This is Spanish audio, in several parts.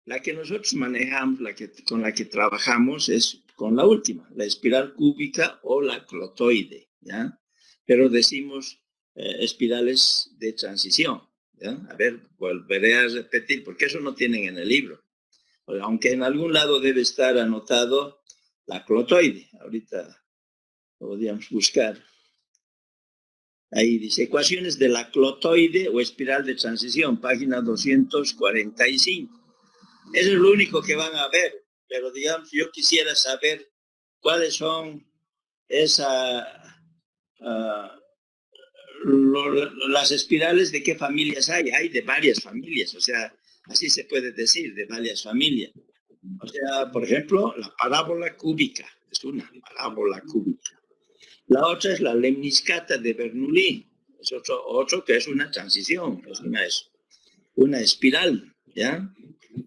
La que nosotros manejamos, con la que trabajamos, es con la última, la espiral cúbica o la clotoide, ¿ya? Pero decimos espirales de transición, ¿ya? A ver, volveré a repetir, porque eso no tienen en el libro. Aunque en algún lado debe estar anotado la clotoide. Ahorita lo podríamos buscar. Ahí dice, ecuaciones de la clotoide o espiral de transición, página 245. Eso es lo único que van a ver, pero digamos, yo quisiera saber cuáles son las espirales, de qué familias hay. Hay de varias familias, o sea, así se puede decir, de varias familias. O sea, por ejemplo, la parábola cúbica, es una parábola cúbica. La otra es la lemniscata de Bernoulli, es otro que es una transición, es una espiral, ¿ya?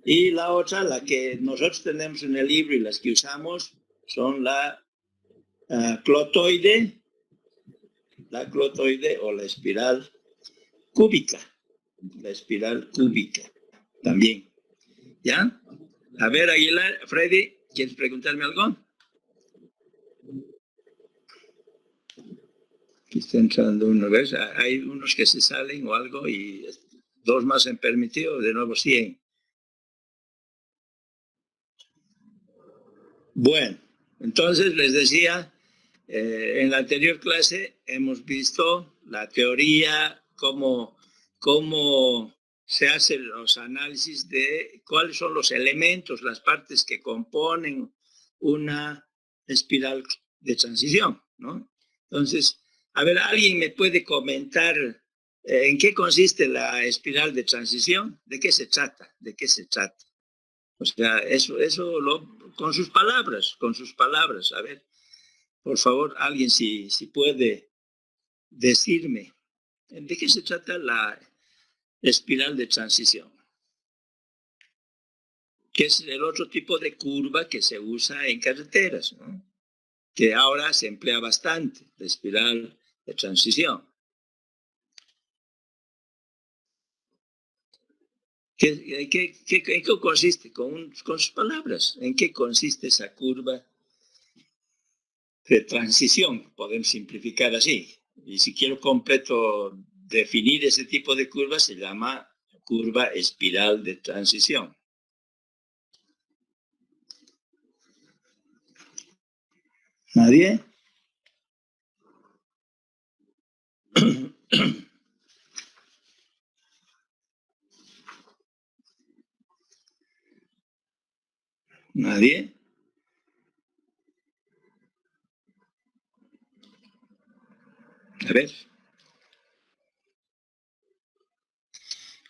Y la otra, la que nosotros tenemos en el libro y las que usamos, son la clotoide o la espiral cúbica. La espiral cúbica también. ¿Ya? A ver, Aguilar, Freddy, ¿quieres preguntarme algo? Aquí está entrando uno, ¿ves? Hay unos que se salen o algo y dos más han permitido, de nuevo 100. Bueno, entonces les decía, en la anterior clase hemos visto la teoría, cómo se hacen los análisis de cuáles son los elementos, las partes que componen una espiral de transición, ¿no? Entonces, a ver, ¿alguien me puede comentar en qué consiste la espiral de transición? ¿De qué se trata? ¿De qué se trata? O sea, eso con sus palabras. A ver, por favor, alguien si puede decirme, ¿de qué se trata la espiral de transición? Que es el otro tipo de curva que se usa en carreteras, ¿no? Que ahora se emplea bastante, la espiral de transición. ¿En qué consiste? Con sus palabras, ¿en qué consiste esa curva de transición? Podemos simplificar así. Y si quiero completo definir ese tipo de curva, se llama curva espiral de transición. ¿Nadie? ¿Nadie? A ver.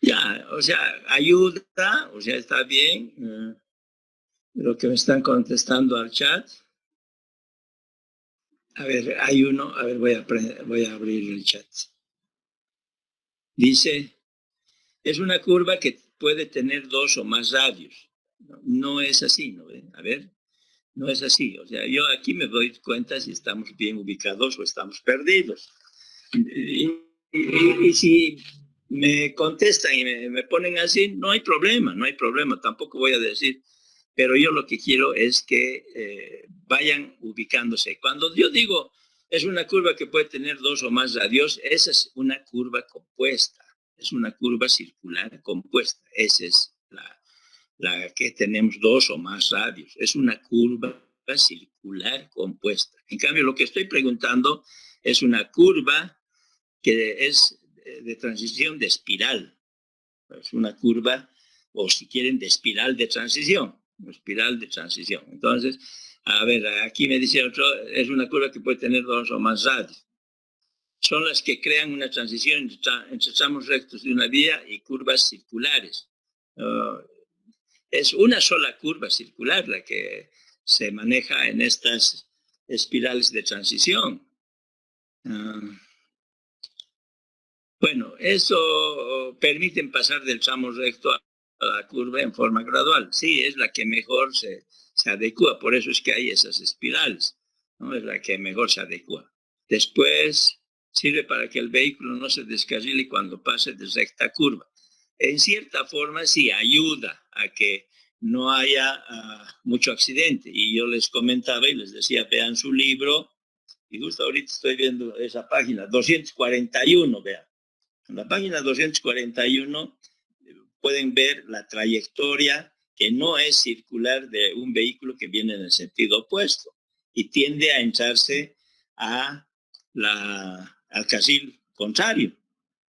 Ya, o sea, ayuda, o sea, está bien. Lo que me están contestando al chat. A ver, hay uno, a ver, voy a abrir el chat. Dice, es una curva que puede tener 2 o más radios. No es así, ¿no? A ver, no es así. O sea, yo aquí me doy cuenta si estamos bien ubicados o estamos perdidos. Y si me contestan y me ponen así, no hay problema, tampoco voy a decir, pero yo lo que quiero es que vayan ubicándose. Cuando yo digo es una curva que puede tener 2 o más radios, esa es una curva compuesta, es una curva circular compuesta, esa es la que tenemos 2 o más radios, es una curva circular compuesta. En cambio, lo que estoy preguntando es una curva que es de transición de espiral. Es una curva, o si quieren, de espiral de transición. Entonces, a ver, aquí me dice otro, es una curva que puede tener 2 o más radios. Son las que crean una transición entre tramos rectos de una vía y curvas circulares. Es una sola curva circular la que se maneja en estas espirales de transición. Bueno, eso permite pasar del tramo recto a la curva en forma gradual. Sí, es la que mejor se adecua, por eso es que hay esas espirales, ¿no? Es la que mejor se adecua. Después sirve para que el vehículo no se descarrile cuando pase de recta a curva. en cierta forma sí ayuda a que no haya mucho accidente. Y yo les comentaba y les decía, vean su libro, y justo ahorita estoy viendo esa página, 241, vean. En la página 241 pueden ver la trayectoria que no es circular de un vehículo que viene en el sentido opuesto y tiende a hincharse al carril contrario.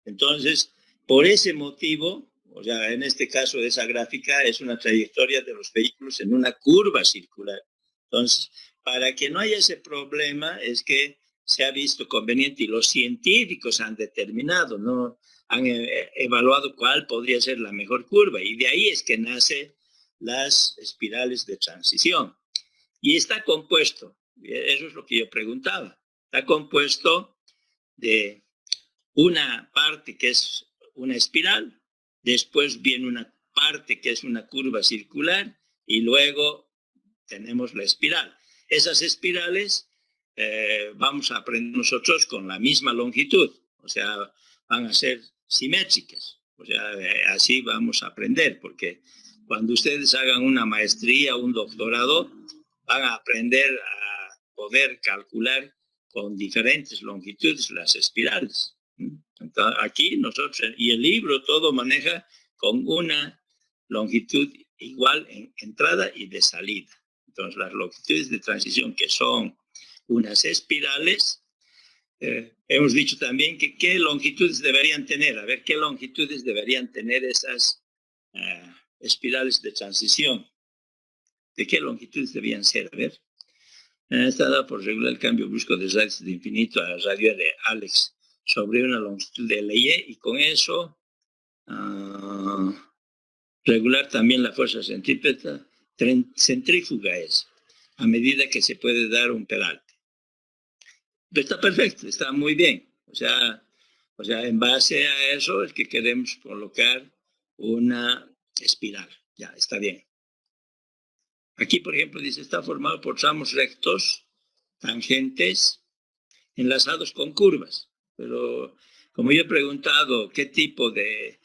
Entonces, por ese motivo, o sea, en este caso de esa gráfica es una trayectoria de los vehículos en una curva circular. Entonces, para que no haya ese problema es que se ha visto conveniente y los científicos han determinado, ¿no? Han evaluado cuál podría ser la mejor curva y de ahí es que nacen las espirales de transición. Y está compuesto, eso es lo que yo preguntaba, está compuesto de una parte que es una espiral, después viene una parte que es una curva circular y luego tenemos la espiral. Esas espirales vamos a aprender nosotros con la misma longitud, o sea, van a ser simétricas, o sea, así vamos a aprender, porque cuando ustedes hagan una maestría o un doctorado, van a aprender a poder calcular con diferentes longitudes las espirales. Entonces, aquí nosotros, y el libro todo maneja con una longitud igual en entrada y de salida. Entonces, las longitudes de transición, que son unas espirales, hemos dicho también que qué longitudes deberían tener. A ver, qué longitudes deberían tener esas espirales de transición. ¿De qué longitudes debían ser? A ver. Está dado por regular el cambio brusco de radios de infinito a radio de Alex sobre una longitud de LY y con eso regular también la fuerza centrífuga es a medida que se puede dar un peralte. Pero está perfecto, está muy bien. O sea, en base a eso es que queremos colocar una espiral. Ya, está bien. Aquí, por ejemplo, dice, está formado por tramos rectos, tangentes, enlazados con curvas. Pero como yo he preguntado qué tipo de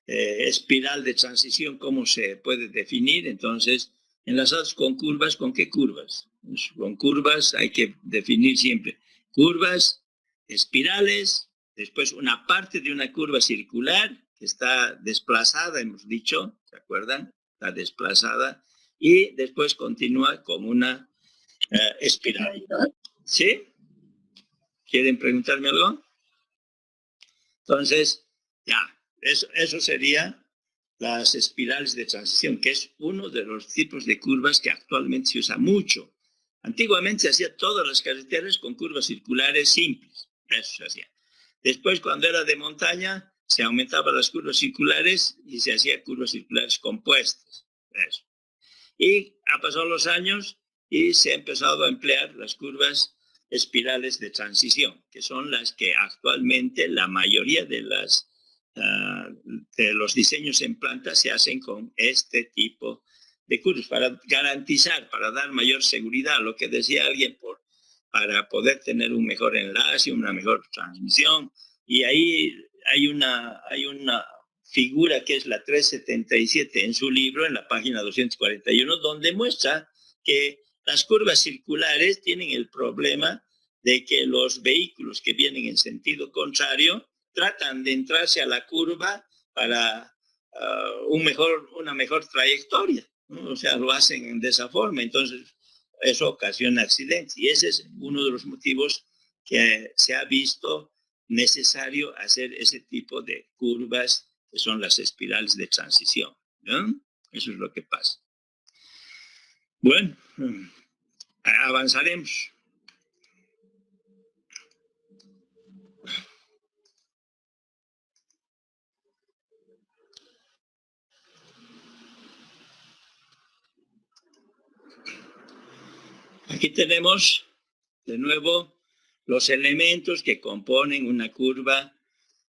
espiral de transición, cómo se puede definir, entonces, enlazados con curvas, ¿con qué curvas? Pues, con curvas hay que definir siempre curvas, espirales, después una parte de una curva circular que está desplazada, hemos dicho, ¿se acuerdan? Está desplazada y después continúa como una espiral. ¿Sí? ¿Quieren preguntarme algo? Entonces, ya, eso sería las espirales de transición, que es uno de los tipos de curvas que actualmente se usa mucho. Antiguamente se hacía todas las carreteras con curvas circulares simples, eso se hacía. Después, cuando era de montaña, se aumentaban las curvas circulares y se hacía curvas circulares compuestas, eso. Y ha pasado los años y se ha empezado a emplear las curvas espirales de transición, que son las que actualmente la mayoría de los diseños en planta se hacen con este tipo de curvas para garantizar, para dar mayor seguridad, lo que decía alguien, para poder tener un mejor enlace, una mejor transmisión. Y ahí hay una figura que es la 377 en su libro, en la página 241, donde muestra que las curvas circulares tienen el problema de que los vehículos que vienen en sentido contrario tratan de entrarse a la curva para una mejor trayectoria, ¿no? O sea, lo hacen de esa forma, entonces eso ocasiona accidentes y ese es uno de los motivos que se ha visto necesario hacer ese tipo de curvas que son las espirales de transición, ¿no? Eso es lo que pasa. Bueno, avanzaremos. Aquí tenemos de nuevo los elementos que componen una curva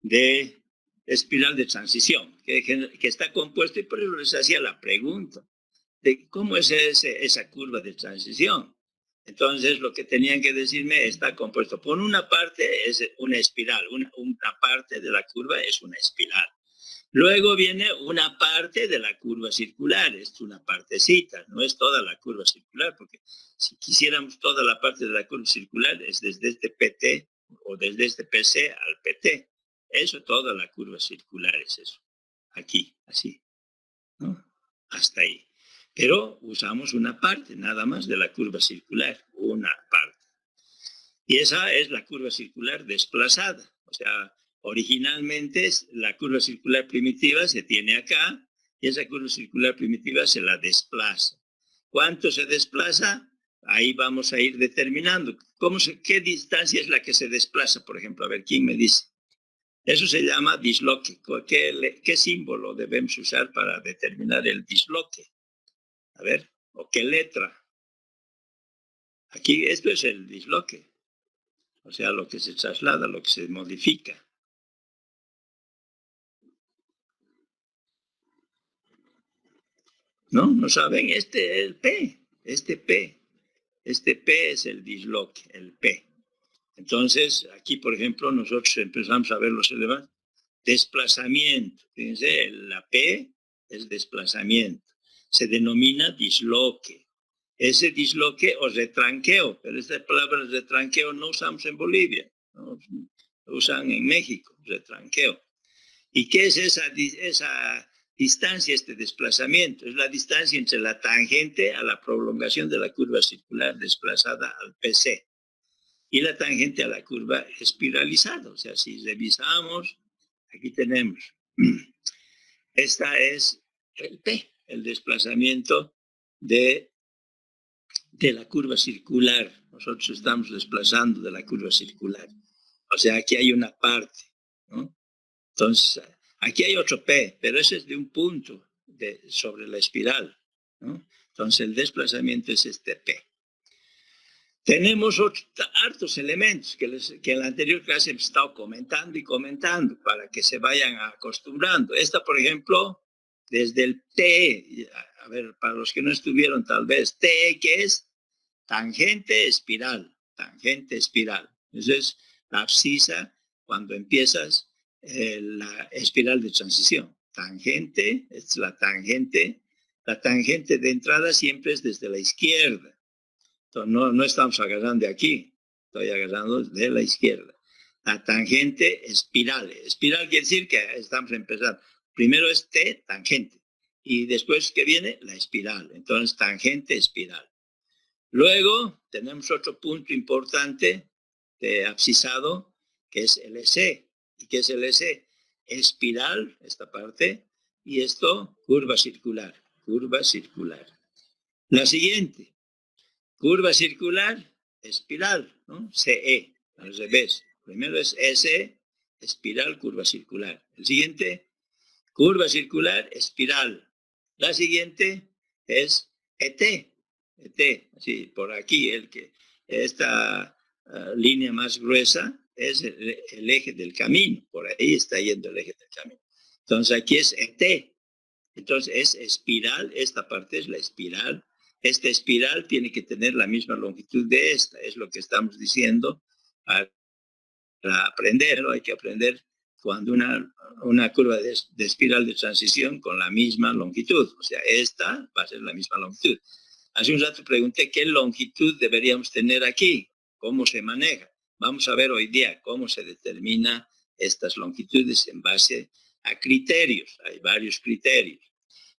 de espiral de transición, que está compuesto, y por eso les hacía la pregunta de cómo es esa curva de transición. Entonces, lo que tenían que decirme está compuesto por una parte es una espiral, una parte de la curva es una espiral. Luego viene una parte de la curva circular, es una partecita, no es toda la curva circular, porque si quisiéramos toda la parte de la curva circular es desde este PT o desde este PC al PT. Eso, toda la curva circular es eso. Aquí, así, ¿no? Hasta ahí. Pero usamos una parte nada más de la curva circular, una parte. Y esa es la curva circular desplazada. O sea, originalmente la curva circular primitiva se tiene acá y esa curva circular primitiva se la desplaza. ¿Cuánto se desplaza? Ahí vamos a ir determinando. ¿Qué distancia es la que se desplaza, por ejemplo? A ver, ¿quién me dice? Eso se llama disloque. ¿Qué símbolo debemos usar para determinar el disloque? A ver, ¿o qué letra? Aquí esto es el disloque. O sea, lo que se traslada, lo que se modifica. ¿No? ¿No saben? Este es el P. Este P es el disloque, el P. Entonces, aquí, por ejemplo, nosotros empezamos a ver los elevados. Desplazamiento. Fíjense, la P es desplazamiento. Se denomina disloque. Ese disloque o retranqueo, pero esta palabra retranqueo no usamos en Bolivia, ¿no? Lo usan en México, retranqueo. ¿Y qué es esa distancia, este desplazamiento? Es la distancia entre la tangente a la prolongación de la curva circular desplazada al PC y la tangente a la curva espiralizada. O sea, si revisamos, aquí tenemos, esta es el P, el desplazamiento de la curva circular. Nosotros estamos desplazando de la curva circular. O sea, aquí hay una parte, ¿no? Entonces, aquí hay otro P, pero ese es de un punto sobre la espiral, ¿no? Entonces, el desplazamiento es este P. Tenemos hartos elementos que en la anterior clase hemos estado comentando y comentando para que se vayan acostumbrando. Esta, por ejemplo, desde el T, a ver, para los que no estuvieron tal vez, T, ¿qué es? Tangente espiral, tangente espiral. Entonces, la abscisa, cuando empiezas la espiral de transición. Tangente, es la tangente de entrada siempre es desde la izquierda. Entonces, no estamos agarrando de aquí, estoy agarrando de la izquierda. La tangente espiral. Espiral quiere decir que estamos empezando. Primero es T, tangente. Y después, ¿qué viene? La espiral. Entonces, tangente espiral. Luego tenemos otro punto importante de abscisado, que es el EC. ¿Y qué es el EC? Espiral, esta parte, y esto, curva circular. Curva circular. La siguiente, curva circular, espiral, ¿no? CE, al revés. Primero es EC, espiral, curva circular. El siguiente, curva circular, espiral. La siguiente es ET. Así, por aquí, esta línea más gruesa es el eje del camino, por ahí está yendo el eje del camino. Entonces aquí es ET, entonces es espiral, esta parte es la espiral, esta espiral tiene que tener la misma longitud de esta, es lo que estamos diciendo. Para aprender, ¿no? Hay que aprender cuando una curva de espiral de transición con la misma longitud, o sea, esta va a ser la misma longitud. Hace un rato pregunté qué longitud deberíamos tener aquí, cómo se maneja. Vamos a ver hoy día cómo se determina estas longitudes en base a criterios. Hay varios criterios.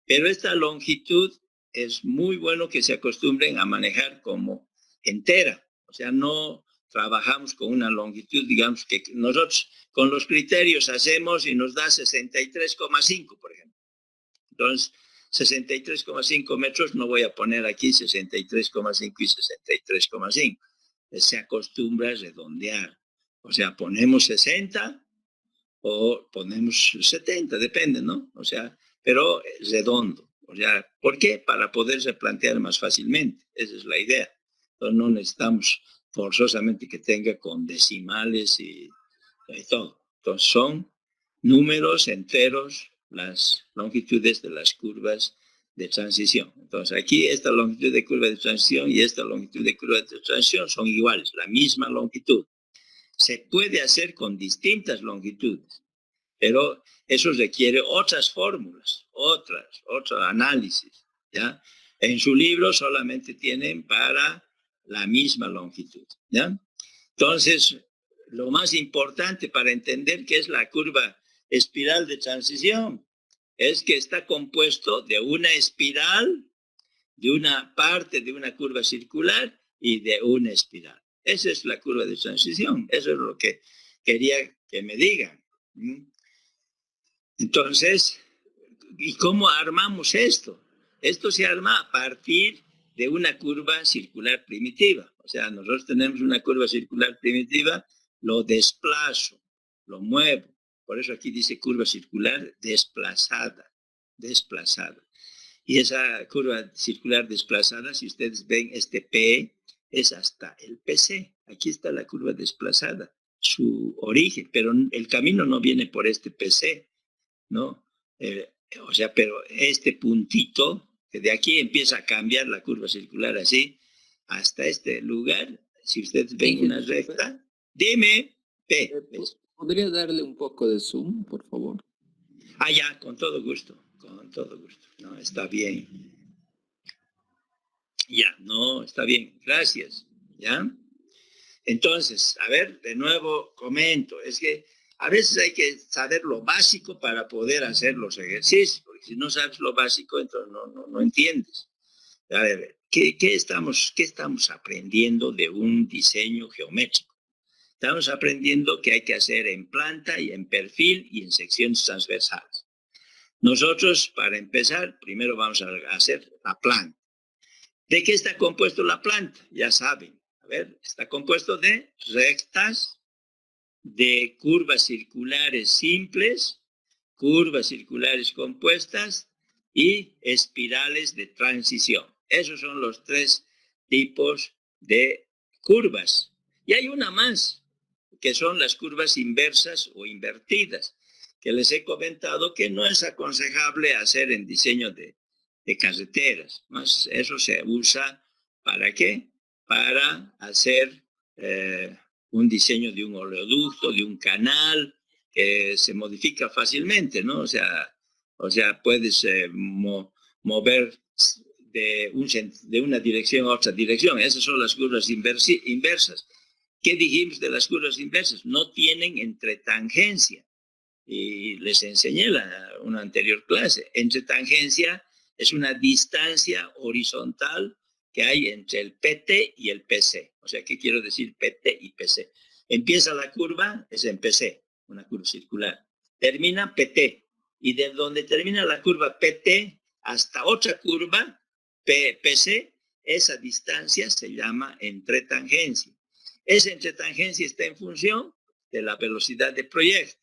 Pero esta longitud es muy bueno que se acostumbren a manejar como entera. O sea, no trabajamos con una longitud, digamos que nosotros con los criterios hacemos y nos da 63,5, por ejemplo. Entonces, 63,5 metros, no voy a poner aquí 63,5 y 63,5. Se acostumbra a redondear. O sea, ponemos 60 o ponemos 70, depende, ¿no? O sea, pero redondo. O sea, ¿por qué? Para poderse plantear más fácilmente. Esa es la idea. Entonces, no necesitamos forzosamente que tenga con decimales y todo. Entonces, son números enteros las longitudes de las curvas de transición. Entonces, aquí esta longitud de curva de transición y esta longitud de curva de transición son iguales, la misma longitud. Se puede hacer con distintas longitudes. Pero eso requiere otras fórmulas, otro análisis, ¿ya? En su libro solamente tienen para la misma longitud, ¿ya? Entonces, lo más importante para entender qué es la curva espiral de transición es que está compuesto de una espiral, de una parte de una curva circular y de una espiral. Esa es la curva de transición. Eso es lo que quería que me digan. Entonces, ¿y cómo armamos esto? Esto se arma a partir de una curva circular primitiva. O sea, nosotros tenemos una curva circular primitiva, lo desplazo, lo muevo. Por eso aquí dice curva circular desplazada. Y esa curva circular desplazada, si ustedes ven este P, es hasta el PC. Aquí está la curva desplazada, su origen, pero el camino no viene por este PC, ¿no? O sea, pero este puntito, que de aquí empieza a cambiar la curva circular así, hasta este lugar, si ustedes ven una recta, dime, P. ¿Podría darle un poco de zoom, por favor? Ah, ya, con todo gusto. No, está bien. Ya, no, está bien, gracias. ¿Ya? Entonces, a ver, de nuevo comento, es que a veces hay que saber lo básico para poder hacer los ejercicios, porque si no sabes lo básico, entonces no entiendes. A ver, ¿qué estamos aprendiendo de un diseño geométrico? Estamos aprendiendo que hay que hacer en planta y en perfil y en secciones transversales. Nosotros, para empezar, primero vamos a hacer la planta. ¿De qué está compuesto la planta? Ya saben. A ver, está compuesto de rectas, de curvas circulares simples, curvas circulares compuestas y espirales de transición. Esos son los tres tipos de curvas. Y hay una más, que son las curvas inversas o invertidas, que les he comentado que no es aconsejable hacer en diseño de carreteras. Más eso se usa, ¿para qué? Para hacer un diseño de un oleoducto, de un canal, que se modifica fácilmente, ¿no? O sea puedes mover de una dirección a otra dirección. Esas son las curvas inversas. ¿Qué dijimos de las curvas inversas? No tienen entretangencia. Y les enseñé en una anterior clase. Entretangencia es una distancia horizontal que hay entre el PT y el PC. O sea, ¿qué quiero decir PT y PC? Empieza la curva, es en PC, una curva circular. Termina PT. Y de donde termina la curva PT hasta otra curva, PC, esa distancia se llama entretangencia. Esa entretangencia está en función de la velocidad de proyecto.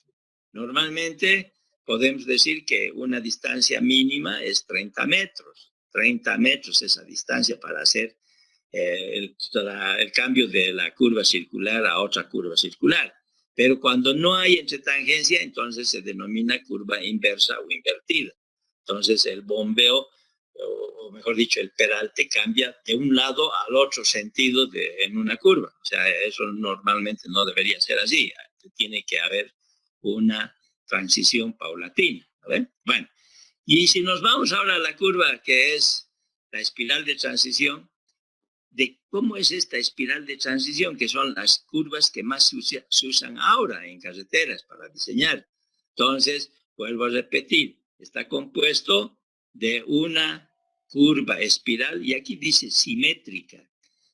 Normalmente podemos decir que una distancia mínima es 30 metros. 30 metros esa distancia para hacer el cambio de la curva circular a otra curva circular. Pero cuando no hay entretangencia, entonces se denomina curva inversa o invertida. Entonces el bombeo, o mejor dicho, el peralte cambia de un lado al otro sentido en una curva. O sea, eso normalmente no debería ser así. Tiene que haber una transición paulatina. ¿Vale? Bueno, y si nos vamos ahora a la curva que es la espiral de transición, de cómo es esta espiral de transición, que son las curvas que más se usan ahora en carreteras para diseñar. Entonces, vuelvo a repetir, está compuesto de una curva espiral, y aquí dice simétrica.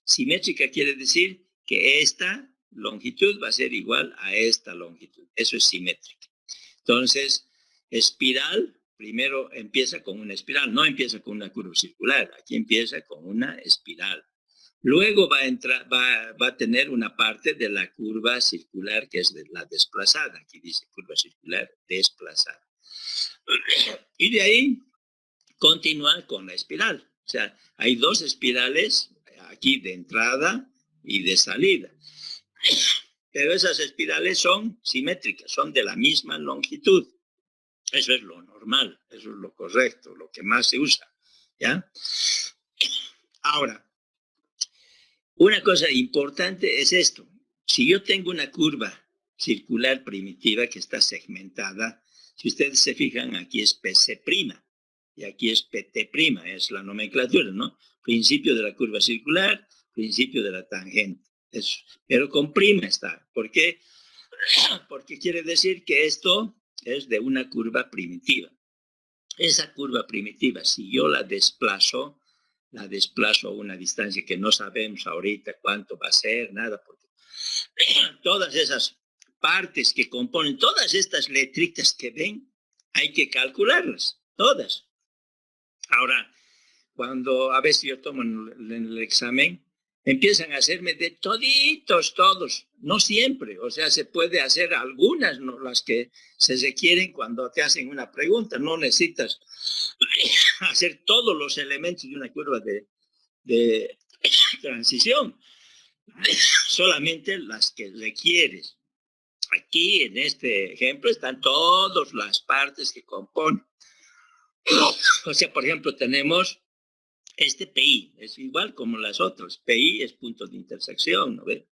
Simétrica quiere decir que esta longitud va a ser igual a esta longitud. Eso es simétrica. Entonces, espiral, primero empieza con una espiral, no empieza con una curva circular, aquí empieza con una espiral. Luego va a tener una parte de la curva circular que es la desplazada. Aquí dice curva circular desplazada. Y de ahí continuar con la espiral. O sea, hay dos espirales aquí de entrada y de salida. Pero esas espirales son simétricas, son de la misma longitud. Eso es lo normal, eso es lo correcto, lo que más se usa. ¿Ya? Ahora, una cosa importante es esto. Si yo tengo una curva circular primitiva que está segmentada. Si ustedes se fijan, aquí es PC' y aquí es PT', es la nomenclatura, ¿no? Principio de la curva circular, principio de la tangente. Pero con prima está. ¿Por qué? Porque quiere decir que esto es de una curva primitiva. Esa curva primitiva, si yo la desplazo a una distancia que no sabemos ahorita cuánto va a ser, nada, porque todas esas partes que componen, todas estas letritas que ven, hay que calcularlas, todas. Ahora, cuando a veces yo tomo en el examen, empiezan a hacerme de toditos, todos, no siempre, o sea, se puede hacer algunas, ¿no? Las que se requieren cuando te hacen una pregunta, no necesitas hacer todos los elementos de una curva de transición, solamente las que requieres. Aquí en este ejemplo están todas las partes que componen. O sea, por ejemplo, tenemos este PI, es igual como las otras. PI es punto de intersección, ¿no ve?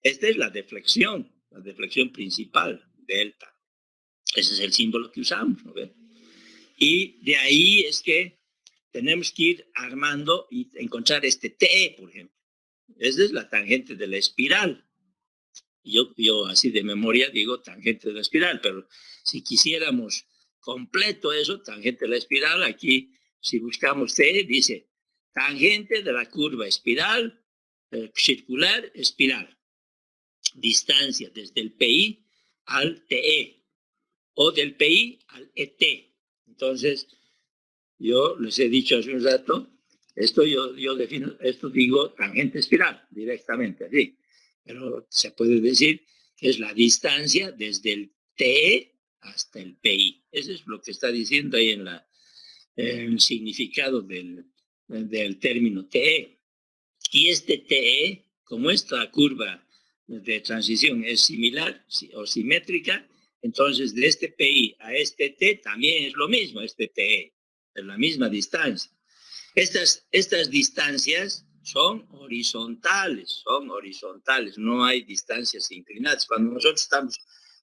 Esta es la deflexión principal, delta. Ese es el símbolo que usamos, ¿no ve? Y de ahí es que tenemos que ir armando y encontrar este TE, por ejemplo. Esta es la tangente de la espiral. Yo así de memoria digo tangente de la espiral, pero si quisiéramos completo eso, tangente de la espiral, aquí si buscamos T, dice tangente de la curva espiral, circular, espiral. Distancia desde el PI al TE o del PI al ET. Entonces, yo les he dicho hace un rato, esto yo defino, esto digo tangente espiral, directamente, así. Pero se puede decir que es la distancia desde el TE hasta el PI. Eso es lo que está diciendo ahí en el significado del término TE. Y este TE, como esta curva de transición es similar o simétrica, entonces de este PI a este T también es lo mismo, este TE, es la misma distancia. Estas distancias son horizontales, no hay distancias inclinadas. Cuando nosotros estamos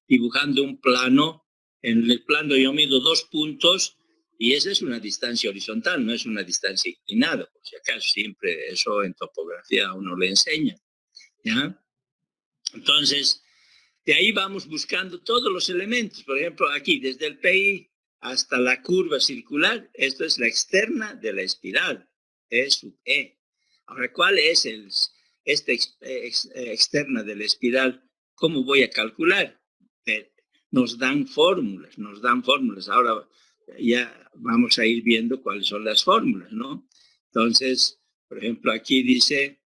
dibujando un plano, en el plano yo mido 2 puntos y esa es una distancia horizontal, no es una distancia inclinada, por si acaso siempre eso en topografía a uno le enseña, ¿ya? Entonces, de ahí vamos buscando todos los elementos. Por ejemplo, aquí, desde el PI hasta la curva circular, esto es la externa de la espiral, E sub E. Ahora, ¿cuál es esta externa de la espiral? ¿Cómo voy a calcular? Nos dan fórmulas. Ahora ya vamos a ir viendo cuáles son las fórmulas, ¿no? Entonces, por ejemplo, aquí dice,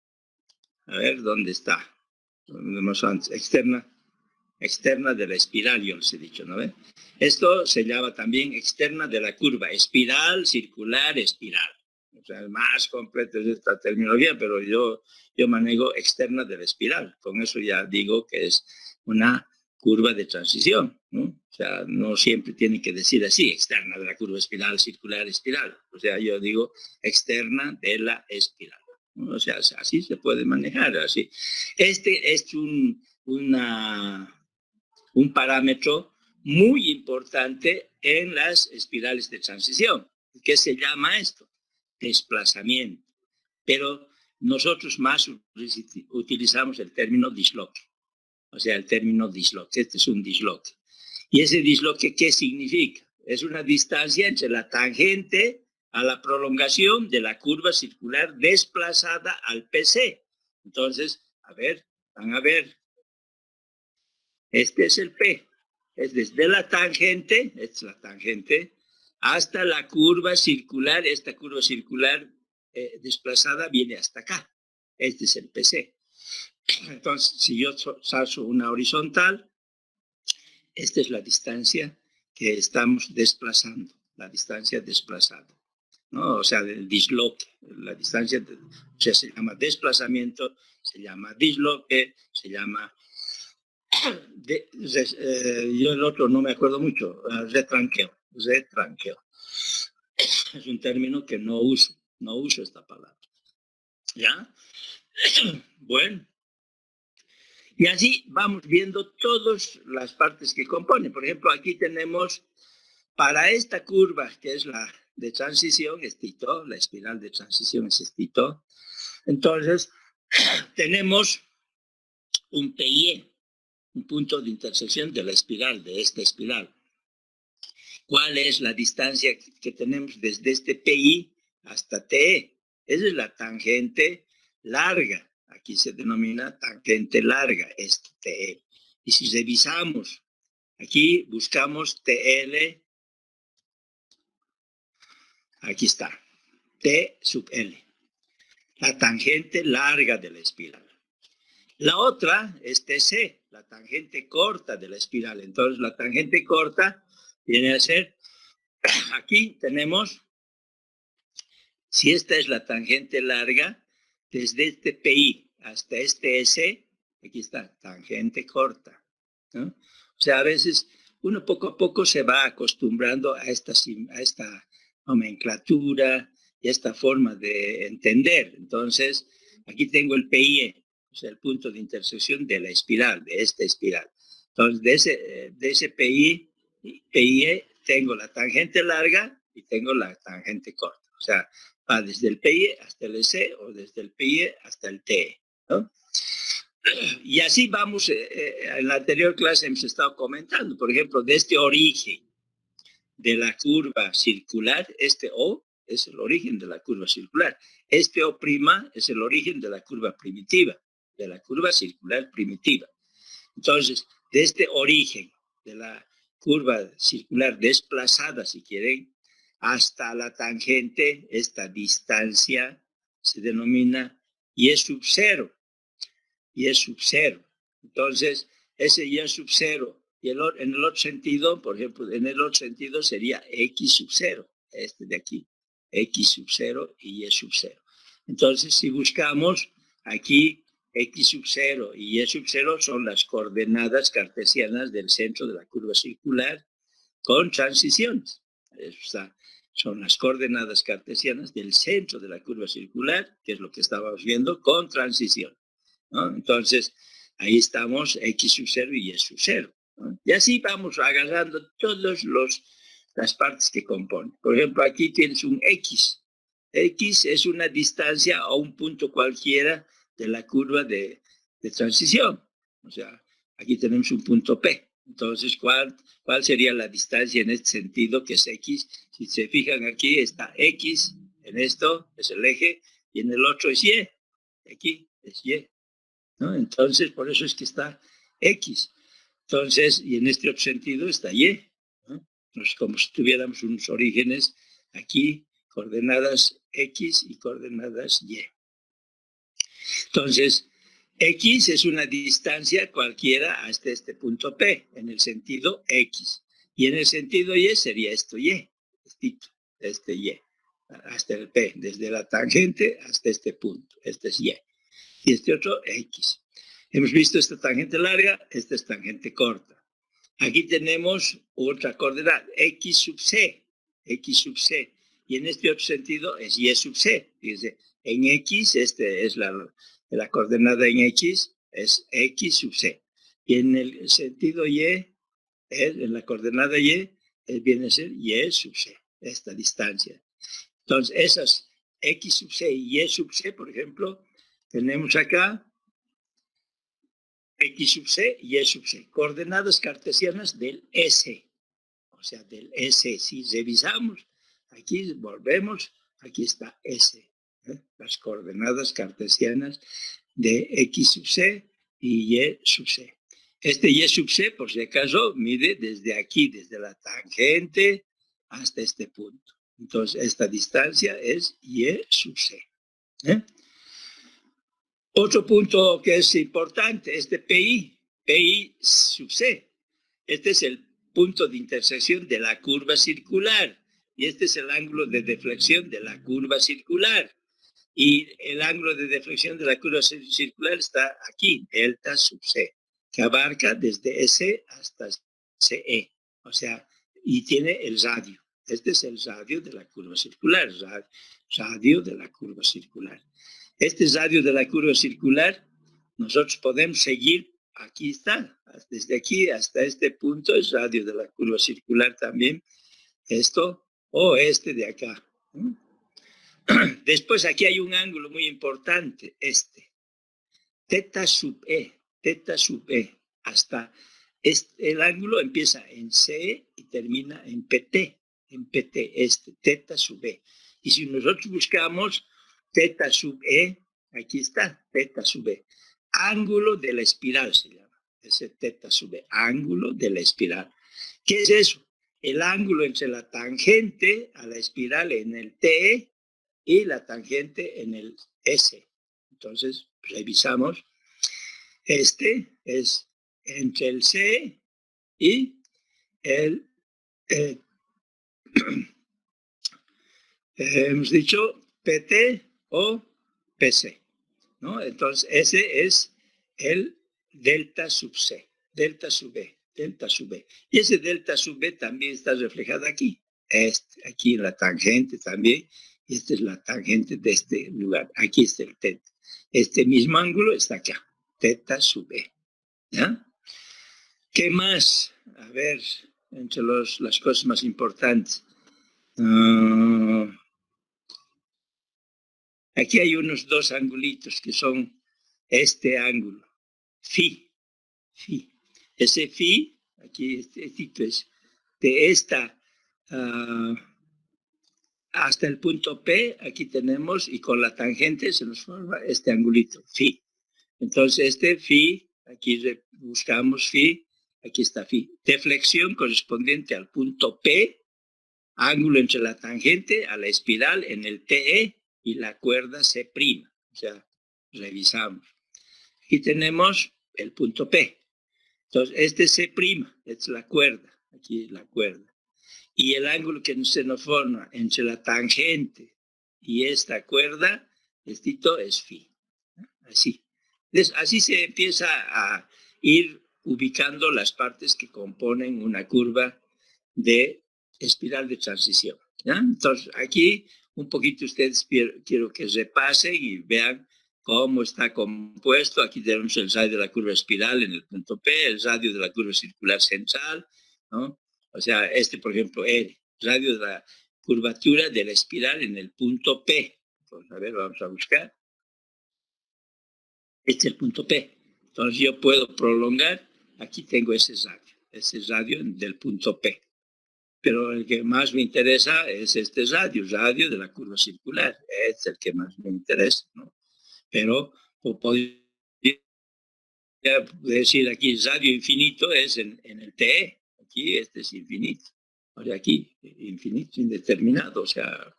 a ver, ¿dónde está? Externa de la espiral, yo les he dicho, ¿no ve? Esto se llama también externa de la curva, espiral, circular, espiral. O sea, más completo es esta terminología, pero yo manejo externa de la espiral. Con eso ya digo que es una curva de transición, ¿no? O sea, no siempre tiene que decir así, externa de la curva espiral, circular, espiral. O sea, yo digo externa de la espiral, ¿no? O sea, así se puede manejar, así. Este es un parámetro muy importante en las espirales de transición. ¿Qué se llama esto? Desplazamiento. Pero nosotros más utilizamos el término disloque. O sea, el término disloque. Este es un disloque. ¿Y ese disloque qué significa? Es una distancia entre la tangente a la prolongación de la curva circular desplazada al PC. Entonces, van a ver. Este es el P. Es desde la tangente, esta es la tangente, hasta la curva circular. Esta curva circular desplazada viene hasta acá. Este es el PC. Entonces, si yo trazo una horizontal, esta es la distancia que estamos desplazando, la distancia desplazada, ¿no? O sea, el disloque, la distancia, o sea, se llama desplazamiento, se llama disloque, se llama... yo el otro no me acuerdo mucho, retranqueo. Es un término que no uso esta palabra. ¿Ya? Bueno, Y así vamos viendo todas las partes que componen. Por ejemplo, aquí tenemos para esta curva, que es la de transición, es Tito, la espiral de transición es Tito. Entonces, tenemos un PIE, un punto de intersección de la espiral, de esta espiral. ¿Cuál es la distancia que tenemos desde este PI hasta TE? Esa es la tangente larga. Aquí se denomina tangente larga, este TE. Y si revisamos, aquí buscamos TL, aquí está, T sub L, la tangente larga de la espiral. La otra es TC, la tangente corta de la espiral. Entonces, la tangente corta viene a ser, aquí tenemos, si esta es la tangente larga, desde este PI hasta este S, aquí está, tangente corta, ¿no? O sea, a veces uno poco a poco se va acostumbrando a esta nomenclatura y esta forma de entender. Entonces, aquí tengo el PIE, o sea, el punto de intersección de la espiral, de esta espiral. Entonces, de ese PIE tengo la tangente larga y tengo la tangente corta. O sea, va desde el PIE hasta el S o desde el PIE hasta el TE, ¿no? Y así vamos, en la anterior clase hemos estado comentando, por ejemplo, de este origen de la curva circular, este O es el origen de la curva circular, este O' es el origen de la curva primitiva, de la curva circular primitiva. Entonces, de este origen de la curva circular desplazada, si quieren, hasta la tangente, esta distancia se denomina Y sub 0. Y sub 0. Entonces, ese Y sub 0, y en el otro sentido, por ejemplo, en el otro sentido sería X sub 0, este de aquí, X sub 0 y Y sub 0. Entonces, si buscamos aquí, X sub 0 y Y sub 0 son las coordenadas cartesianas del centro de la curva circular con transiciones. Son las coordenadas cartesianas del centro de la curva circular, que es lo que estábamos viendo, con transición, ¿no? Entonces, ahí estamos X sub 0 y Y sub 0, ¿no? Y así vamos agarrando todas las partes que componen. Por ejemplo, aquí tienes un X. X es una distancia a un punto cualquiera de la curva de transición. O sea, aquí tenemos un punto P. Entonces, ¿cuál sería la distancia en este sentido, que es X? Si se fijan aquí, está X, en esto es el eje, y en el otro es Y. Aquí es Y, ¿no? Entonces, por eso es que está X. Entonces, y en este otro sentido está Y, ¿no? Entonces, como si tuviéramos unos orígenes aquí, coordenadas X y coordenadas Y. Entonces, X es una distancia cualquiera hasta este punto P, en el sentido X. Y en el sentido Y sería esto Y, este Y, hasta el P, desde la tangente hasta este punto, este es Y. Y este otro X. Hemos visto esta tangente larga, esta es tangente corta. Aquí tenemos otra coordenada, X sub C, X sub C. Y en este otro sentido es Y sub C. Fíjense, en X, este es la coordenada en X, es X sub C. Y en el sentido Y, en la coordenada Y, viene a ser Y sub C, esta distancia. Entonces, esas X sub C y Y sub C, por ejemplo, tenemos acá X sub C y Y sub C, coordenadas cartesianas del S, o sea, del S. Si revisamos, aquí volvemos, aquí está S, las coordenadas cartesianas de X sub C y Y sub C. Este Y sub C, por si acaso, mide desde aquí, desde la tangente hasta este punto. Entonces, esta distancia es Y sub C. Otro punto que es importante, este PI sub C. Este es el punto de intersección de la curva circular. Y este es el ángulo de deflexión de la curva circular. Y el ángulo de deflexión de la curva circular está aquí, delta sub C, que abarca desde S hasta CE. O sea, y tiene el radio. Este es el radio de la curva circular, radio de la curva circular. Este radio de la curva circular, nosotros podemos seguir aquí está. Desde aquí hasta este punto es radio de la curva circular también. Esto o este de acá. Después aquí hay un ángulo muy importante, este. Teta sub E, teta sub E. Hasta el ángulo empieza en C y termina en PT, teta sub E. Y si nosotros buscamos teta sub E, aquí está, teta sub E. Ángulo de la espiral se llama, ese teta sub E, ángulo de la espiral. ¿Qué es eso? El ángulo entre la tangente a la espiral en el TE y la tangente en el S. Entonces, revisamos. Este es entre el C y el... hemos dicho PT o PC, ¿no? Entonces, ese es el delta sub C, delta sub B, delta sub B. Y ese delta sub B también está reflejado aquí. Aquí en la tangente también. Y esta es la tangente de este lugar. Aquí está el teta. Este mismo ángulo está acá. Teta sub B. ¿Ya? ¿Qué más? A ver, entre las cosas más importantes. Aquí hay unos dos angulitos que son este ángulo. Phi. Ese phi, aquí este es de esta hasta el punto P, aquí tenemos, y con la tangente se nos forma este angulito, phi. Entonces este phi, aquí buscamos phi, aquí está phi. Deflexión correspondiente al punto P, ángulo entre la tangente a la espiral en el TE y la cuerda C'. O sea, revisamos. Aquí tenemos el punto P. Entonces, este C', es la cuerda. Aquí es la cuerda. Y el ángulo que se nos forma entre la tangente y esta cuerda, esto es phi. Así. Así se empieza a ir ubicando las partes que componen una curva de espiral de transición. ¿Ya? Entonces, aquí un poquito ustedes quiero que repasen y vean cómo está compuesto. Aquí tenemos el radio de la curva espiral en el punto P, el radio de la curva circular central, ¿no? O sea, por ejemplo, el radio de la curvatura de la espiral en el punto P. Pues, a ver, vamos a buscar. Este es el punto P. Entonces yo puedo prolongar. Aquí tengo ese radio del punto P. Pero el que más me interesa es este radio de la curva circular. Es el que más me interesa, ¿no? Pero podría decir aquí radio infinito es en el TE. Aquí este es infinito. O sea, aquí infinito, indeterminado. O sea,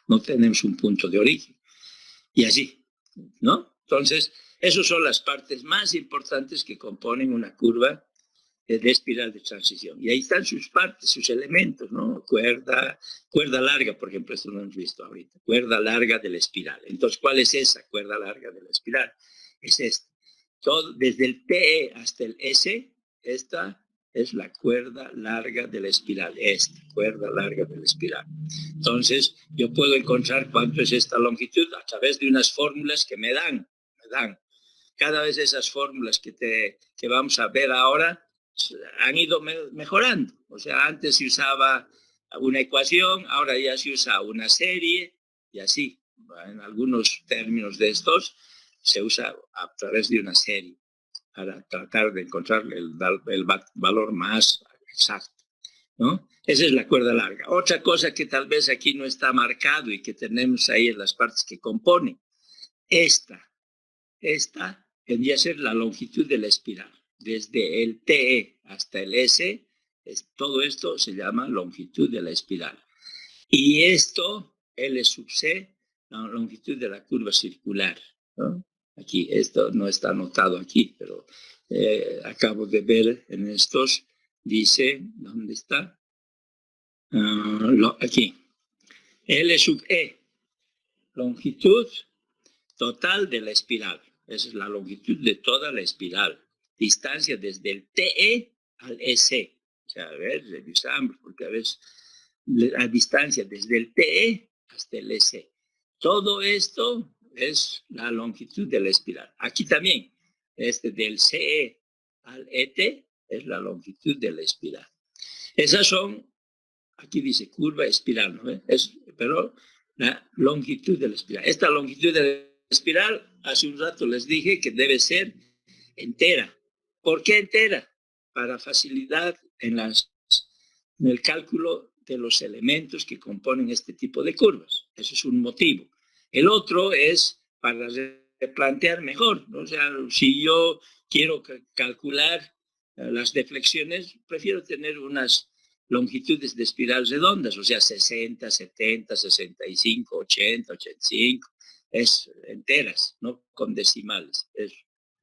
no tenemos un punto de origen. Y así, ¿no? Entonces, esas son las partes más importantes que componen una curva de espiral de transición. Y ahí están sus partes, sus elementos, ¿no? Cuerda larga, por ejemplo, esto lo hemos visto ahorita. Cuerda larga de la espiral. Entonces, ¿cuál es esa cuerda larga de la espiral? Es esta. Todo, desde el TE hasta el S, esta es la cuerda larga de la espiral. Cuerda larga de la espiral. Entonces, yo puedo encontrar cuánto es esta longitud a través de unas fórmulas que me dan. Cada vez esas fórmulas que vamos a ver ahora han ido mejorando. O sea, antes se usaba una ecuación, ahora ya se usa una serie y así. En algunos términos de estos se usa a través de una serie para tratar de encontrar el valor más exacto, ¿no? Esa es la cuerda larga. Otra cosa que tal vez aquí no está marcado y que tenemos ahí en las partes que componen, esta tendría a ser la longitud de la espiral. Desde el TE hasta el S, todo esto se llama longitud de la espiral. Y esto, L sub C, la longitud de la curva circular, ¿no? Aquí, esto no está anotado aquí, pero acabo de ver en estos, dice, ¿dónde está? Aquí. L sub E, longitud total de la espiral. Esa es la longitud de toda la espiral. Distancia desde el TE al S. O sea, a ver, revisamos, porque a veces la distancia desde el TE hasta el S. Todo esto es la longitud de la espiral. Aquí también, del CE al ET es la longitud de la espiral. Esas son, aquí dice curva espiral, ¿no ve? Pero la longitud de la espiral. Esta longitud de la espiral, hace un rato les dije que debe ser entera. ¿Por qué entera? Para facilidad en el cálculo de los elementos que componen este tipo de curvas. Eso es un motivo. El otro es para replantear mejor, ¿no? O sea, si yo quiero calcular las deflexiones, prefiero tener unas longitudes de espiral redondas, o sea, 60, 70, 65, 80, 85, es enteras, no con decimales.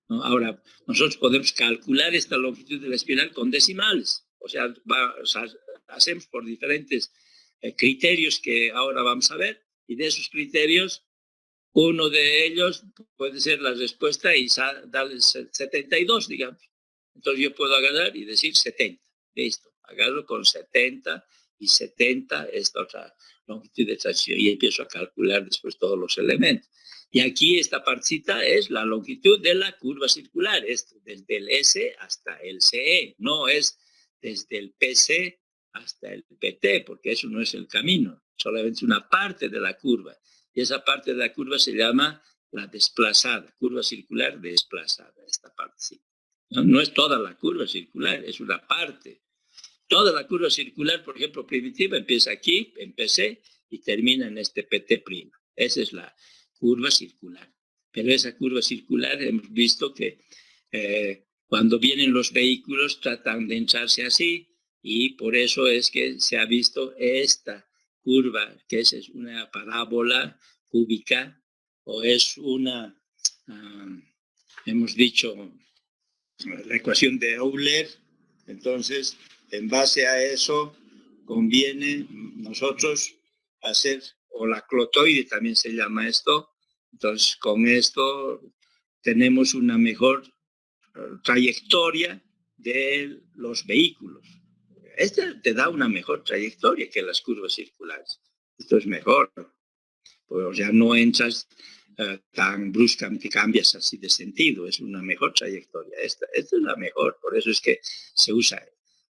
¿No? Ahora, nosotros podemos calcular esta longitud de la espiral con decimales, o sea, hacemos por diferentes criterios que ahora vamos a ver, y de esos criterios, uno de ellos puede ser la respuesta y darle 72, digamos. Entonces yo puedo agarrar y decir 70, listo, agarro con 70 y 70 esta otra longitud de transición y empiezo a calcular después todos los elementos. Y aquí esta partecita es la longitud de la curva circular, esto desde el S hasta el CE, no es desde el PC hasta el PT, porque eso no es el camino, solamente una parte de la curva. Y esa parte de la curva se llama la desplazada, curva circular desplazada, esta parte sí. No es toda la curva circular, es una parte. Toda la curva circular, por ejemplo, primitiva, empieza aquí, en PC, y termina en este PT'. Esa es la curva circular. Pero esa curva circular hemos visto que cuando vienen los vehículos tratan de hincharse así, y por eso es que se ha visto esta curva, que es una parábola cúbica, o es una, hemos dicho, la ecuación de Euler. Entonces, en base a eso, conviene nosotros hacer, o la clotoide también se llama esto. Entonces, con esto tenemos una mejor trayectoria de los vehículos. Este te da una mejor trayectoria que las curvas circulares. Esto es mejor. Pues ya no entras tan bruscamente, cambias así de sentido. Es una mejor trayectoria. Esta es la mejor. Por eso es que se usa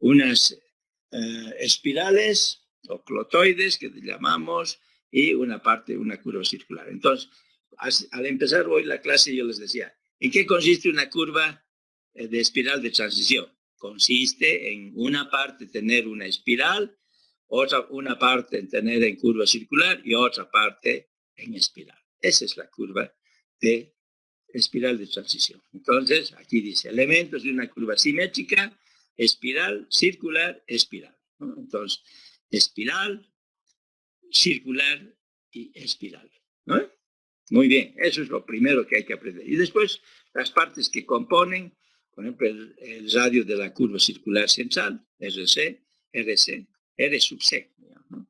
unas espirales o clotoides que llamamos y una parte, una curva circular. Entonces, al empezar hoy la clase yo les decía, ¿en qué consiste una curva de espiral de transición? Consiste en una parte tener una espiral, una parte en tener en curva circular y otra parte en espiral. Esa es la curva de espiral de transición. Entonces, aquí dice elementos de una curva simétrica, espiral, circular, espiral, ¿no? Entonces, espiral, circular y espiral, ¿no? Muy bien, eso es lo primero que hay que aprender. Y después, las partes que componen, por ejemplo, el radio de la curva circular central, RC, RC, R sub C, ¿no?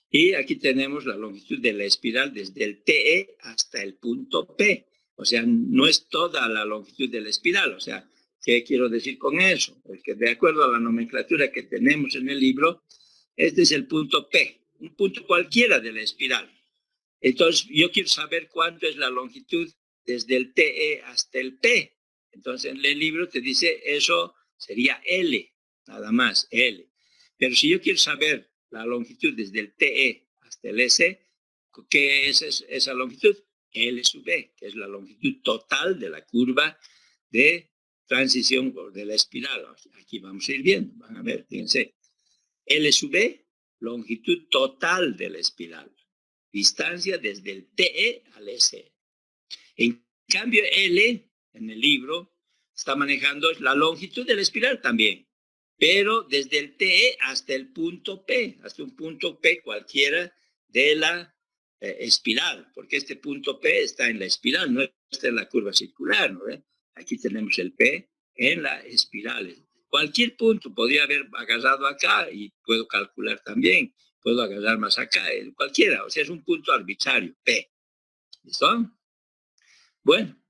Y aquí tenemos la longitud de la espiral desde el TE hasta el punto P. O sea, no es toda la longitud de la espiral. O sea, ¿qué quiero decir con eso? Es que de acuerdo a la nomenclatura que tenemos en el libro, este es el punto P, un punto cualquiera de la espiral. Entonces, yo quiero saber cuánto es la longitud desde el TE hasta el P. Entonces, en el libro te dice eso sería L, nada más, L. Pero si yo quiero saber la longitud desde el TE hasta el S, ¿qué es esa longitud? L sub E, que es la longitud total de la curva de transición de la espiral. Aquí vamos a ir viendo, van a ver, fíjense. L sub E, longitud total de la espiral. Distancia desde el TE al S. En cambio, L, en el libro, está manejando la longitud de la espiral también, pero desde el TE hasta el punto P, hasta un punto P cualquiera de la espiral, porque este punto P está en la espiral, no está en la curva circular, ¿no? Aquí tenemos el P en la espiral. Cualquier punto podría haber agarrado acá y puedo calcular también. Puedo agarrar más acá, cualquiera, o sea, es un punto arbitrario, P. ¿Listo? Bueno,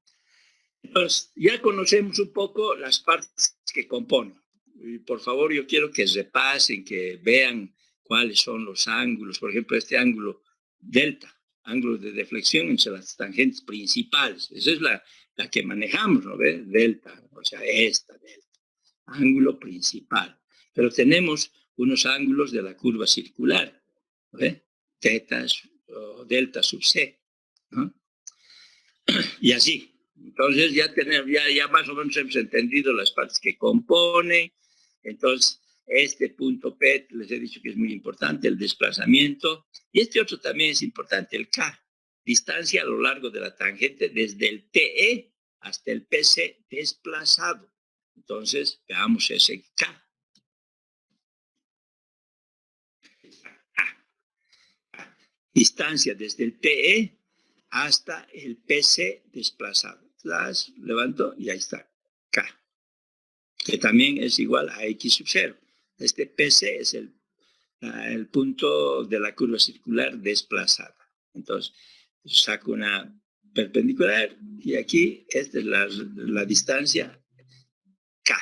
entonces ya conocemos un poco las partes que componen. Y por favor, yo quiero que repasen, que vean cuáles son los ángulos. Por ejemplo, este ángulo delta, ángulo de deflexión entre las tangentes principales. Esa es la que manejamos, ¿no? ¿Ve? Delta, o sea, esta delta. ángulo principal. Pero tenemos unos ángulos de la curva circular, ¿ve? Teta o delta sub c, ¿no? Y así. Entonces ya más o menos hemos entendido las partes que componen. Entonces, este punto P, les he dicho que es muy importante, el desplazamiento. Y este otro también es importante, el K. Distancia a lo largo de la tangente desde el TE hasta el PC desplazado. Entonces, veamos ese K. Distancia desde el TE hasta el PC desplazado. Las levanto y ahí está, K, que también es igual a X sub 0. Este PC es el punto de la curva circular desplazada. Entonces, saco una perpendicular y aquí esta es la distancia K.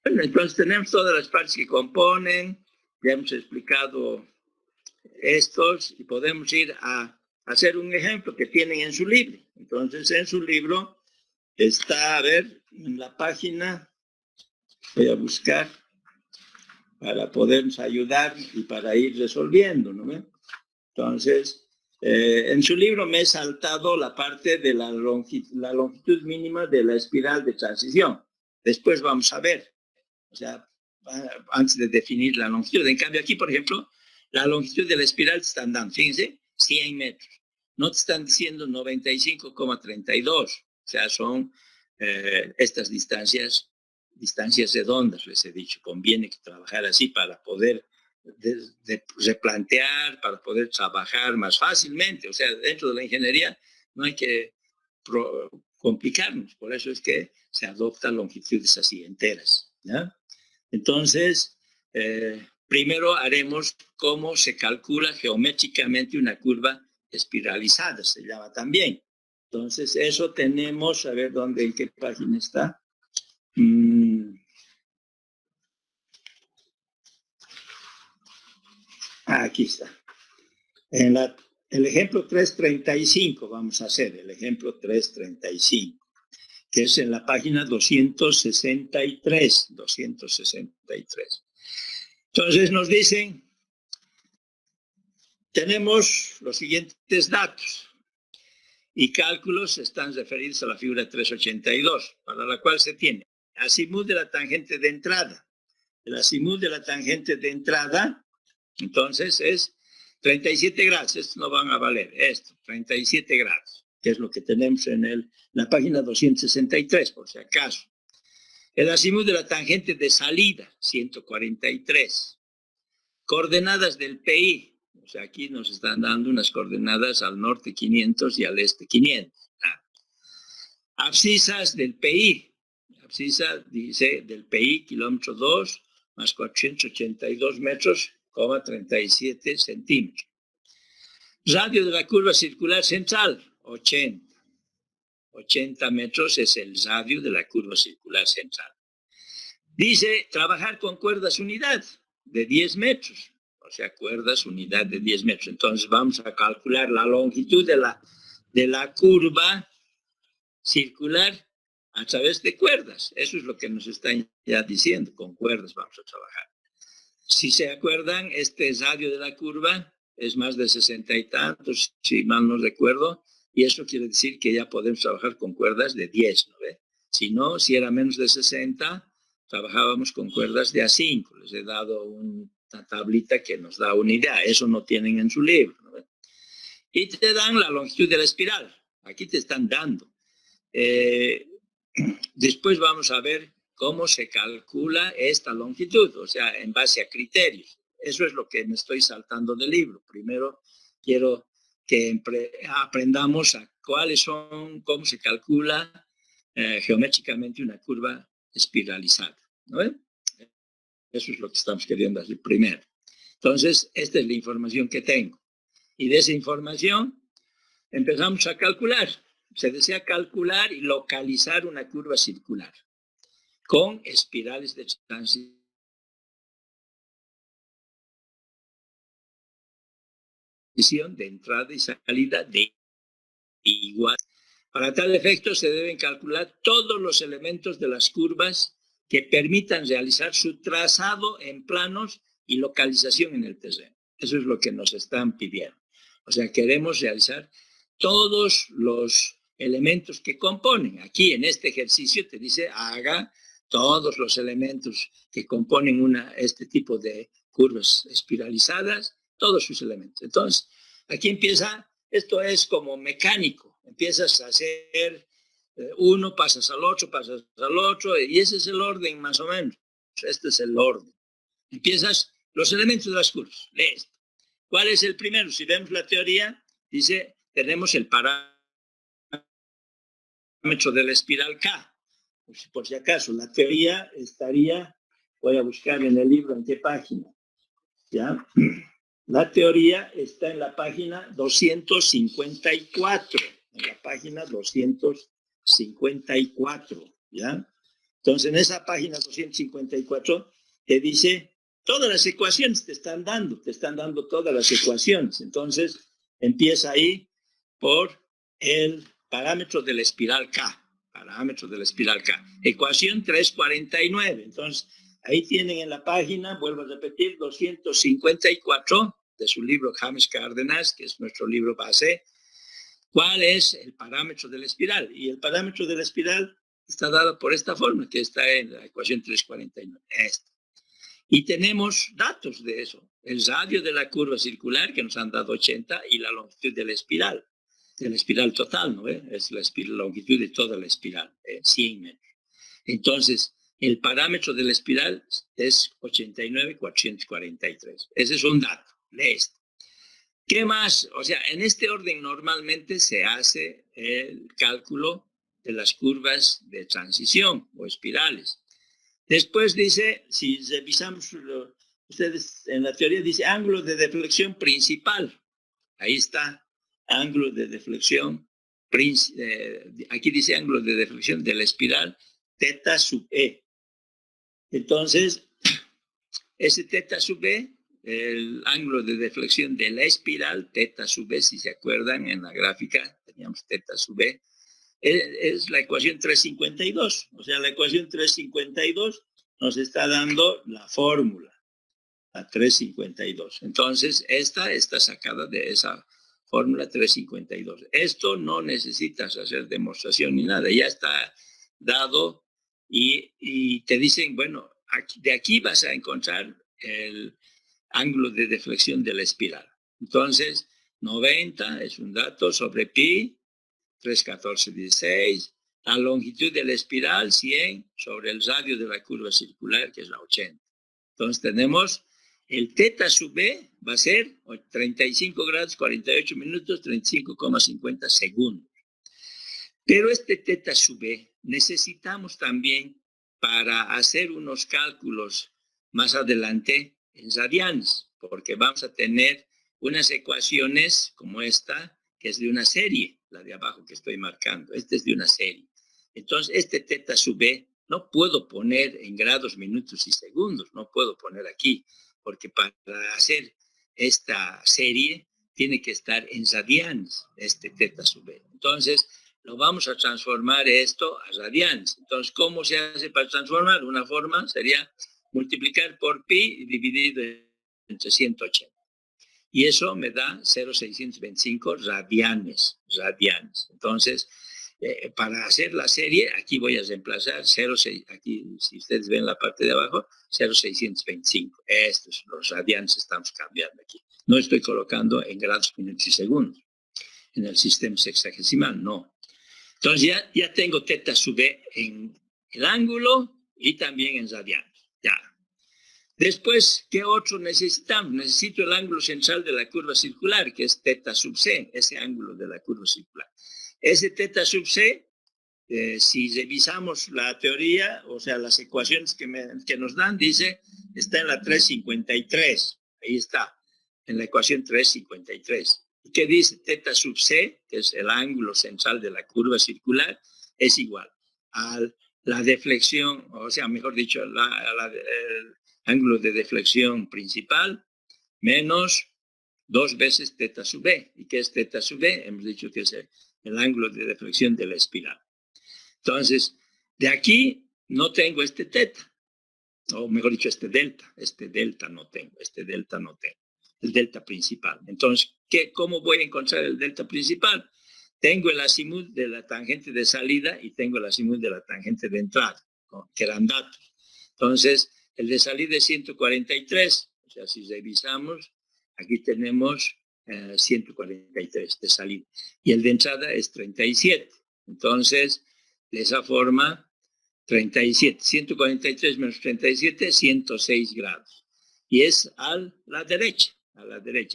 Bueno, entonces tenemos todas las partes que componen, ya hemos explicado estos y podemos ir a hacer un ejemplo que tienen en su libro. Entonces, en su libro está, a ver, en la página, voy a buscar para podernos ayudar y para ir resolviendo, ¿no? Entonces, en su libro me he saltado la parte de la longitud mínima de la espiral de transición. Después vamos a ver, o sea, antes de definir la longitud. En cambio, aquí, por ejemplo, la longitud de la espiral te están dando, fíjense, 100 metros. No te están diciendo 95,32. O sea, son estas distancias redondas, les he dicho. Conviene trabajar así para poder replantear, para poder trabajar más fácilmente. O sea, dentro de la ingeniería no hay que complicarnos. Por eso es que se adoptan longitudes así enteras, ¿ya? Entonces, primero haremos cómo se calcula geométricamente una curva espiralizada, se llama también. Entonces, eso tenemos, a ver en qué página está. Aquí está. El ejemplo 335, vamos a hacer el ejemplo 335, que es en la página 263. Entonces nos dicen, tenemos los siguientes datos y cálculos están referidos a la figura 382, para la cual se tiene azimut de la tangente de entrada. El azimut de la tangente de entrada, entonces, es 37 grados. Estos no van a valer. Esto, 37 grados, que es lo que tenemos en la página 263, por si acaso. El azimut de la tangente de salida, 143. Coordenadas del PI. O sea, aquí nos están dando unas coordenadas al norte 500 y al este 500. Abscisas del PI. Abscisa dice del PI, kilómetro 2, más 482 metros, 37 centímetros. Radio de la curva circular central, 80. 80 metros es el radio de la curva circular central. Dice trabajar con cuerdas unidad de 10 metros. O sea, cuerdas unidad de 10 metros. Entonces vamos a calcular la longitud de la curva circular a través de cuerdas. Eso es lo que nos están ya diciendo. Con cuerdas vamos a trabajar. Si se acuerdan, este radio de la curva es más de 60 y tantos, si mal no recuerdo, y eso quiere decir que ya podemos trabajar con cuerdas de 10, ¿no ve? Si no, si era menos de 60, trabajábamos con cuerdas de A5. Les he dado una tablita que nos da una idea. Eso no tienen en su libro, ¿no ve? Y te dan la longitud de la espiral. Aquí te están dando. Después vamos a ver cómo se calcula esta longitud, o sea, en base a criterios. Eso es lo que me estoy saltando del libro. Primero quiero que aprendamos a cómo se calcula geométricamente una curva espiralizada, ¿no? Eso es lo que estamos queriendo hacer primero. Entonces, esta es la información que tengo. Y de esa información empezamos a calcular. Se desea calcular y localizar una curva circular con espirales de transición de entrada y salida de igual Para tal efecto se deben calcular todos los elementos de las curvas que permitan realizar su trazado en planos y localización en el terreno. Eso es lo que nos están pidiendo. O sea, queremos realizar todos los elementos que componen. Aquí en este ejercicio te dice, haga todos los elementos que componen este tipo de curvas espiralizadas, todos sus elementos. Entonces, aquí empieza, esto es como mecánico, empiezas a hacer uno, pasas al otro, y ese es el orden más o menos. Este es el orden. Empiezas los elementos de las curvas. Lees. ¿Cuál es el primero? Si vemos la teoría, dice, tenemos el parámetro de la espiral K. Por si acaso, la teoría estaría, voy a buscar en el libro en qué página. ¿Ya? La teoría está en la página 254. En la página 254. ¿Ya? Entonces, en esa página 254 te dice, todas las ecuaciones te están dando todas las ecuaciones. Entonces, empieza ahí por el parámetro de la espiral K. Parámetro de la espiral K. Ecuación 349. Entonces, ahí tienen en la página, vuelvo a repetir, 254 de su libro James Cárdenas, que es nuestro libro base. ¿Cuál es el parámetro de la espiral? Y el parámetro de la espiral está dado por esta fórmula que está en la ecuación 349. Esta. Y tenemos datos de eso. El radio de la curva circular, que nos han dado 80, y la longitud de la espiral total, ¿no? Es la longitud de toda la espiral, 100 metros. Entonces, el parámetro de la espiral es 89,443. Ese es un dato. Lee esto. ¿Qué más? O sea, en este orden normalmente se hace el cálculo de las curvas de transición o espirales. Después dice, si revisamos, ustedes en la teoría dice ángulo de deflexión principal. Ahí está, ángulo de deflexión, aquí dice ángulo de deflexión de la espiral, teta sub E. Entonces, ese teta sub E, el ángulo de deflexión de la espiral, teta sub E, si se acuerdan, en la gráfica teníamos teta sub E, es la ecuación 352. O sea, la ecuación 352 nos está dando la fórmula, la 352. Entonces, esta está sacada de esa fórmula 352. Esto no necesitas hacer demostración ni nada, ya está dado y te dicen, bueno, de aquí vas a encontrar el ángulo de deflexión de la espiral. Entonces, 90 es un dato sobre pi, 3,1416, la longitud de la espiral, 100, sobre el radio de la curva circular, que es la 80. Entonces tenemos el teta sub B, va a ser 35 grados, 48 minutos, 35,50 segundos. Pero este teta sub B necesitamos también para hacer unos cálculos más adelante en radianes, porque vamos a tener unas ecuaciones como esta, que es de una serie, la de abajo que estoy marcando. Esta es de una serie. Entonces, este teta sub B no puedo poner en grados, minutos y segundos, no puedo poner aquí, porque para hacer esta serie tiene que estar en radianes, este teta sub B. Entonces, lo vamos a transformar esto a radianes. Entonces, ¿cómo se hace para transformar? Una forma sería multiplicar por pi dividido entre 180. Y eso me da 0,625 radianes. Entonces, para hacer la serie, aquí voy a reemplazar 0,6, aquí si ustedes ven la parte de abajo, 0,625. Estos, los radianes estamos cambiando aquí. No estoy colocando en grados, minutos y segundos. En el sistema sexagesimal, no. Entonces ya tengo teta sub B en el ángulo y también en radianes. Ya. Después, ¿qué otro necesitamos? Necesito el ángulo central de la curva circular, que es teta sub C, ese ángulo de la curva circular. Ese teta sub C, si revisamos la teoría, o sea, las ecuaciones que nos dan, dice, está en la 353. Ahí está, en la ecuación 353. ¿Y qué dice? Teta sub C, que es el ángulo central de la curva circular, es igual a la deflexión, o sea, mejor dicho, el ángulo de deflexión principal menos 2 veces teta sub B. ¿Y qué es teta sub B? Hemos dicho que es el ángulo de deflexión de la espiral. Entonces, de aquí no tengo este teta, o mejor dicho, este delta no tengo, el delta principal. Entonces, ¿cómo voy a encontrar el delta principal? Tengo el azimut de la tangente de salida y tengo el azimut de la tangente de entrada, ¿no? Que eran datos. Entonces, el de salida es 143, o sea, si revisamos, aquí tenemos 143 de salida, y el de entrada es 37. Entonces, de esa forma, 37, 143 menos 37, 106 grados. Y es a la derecha.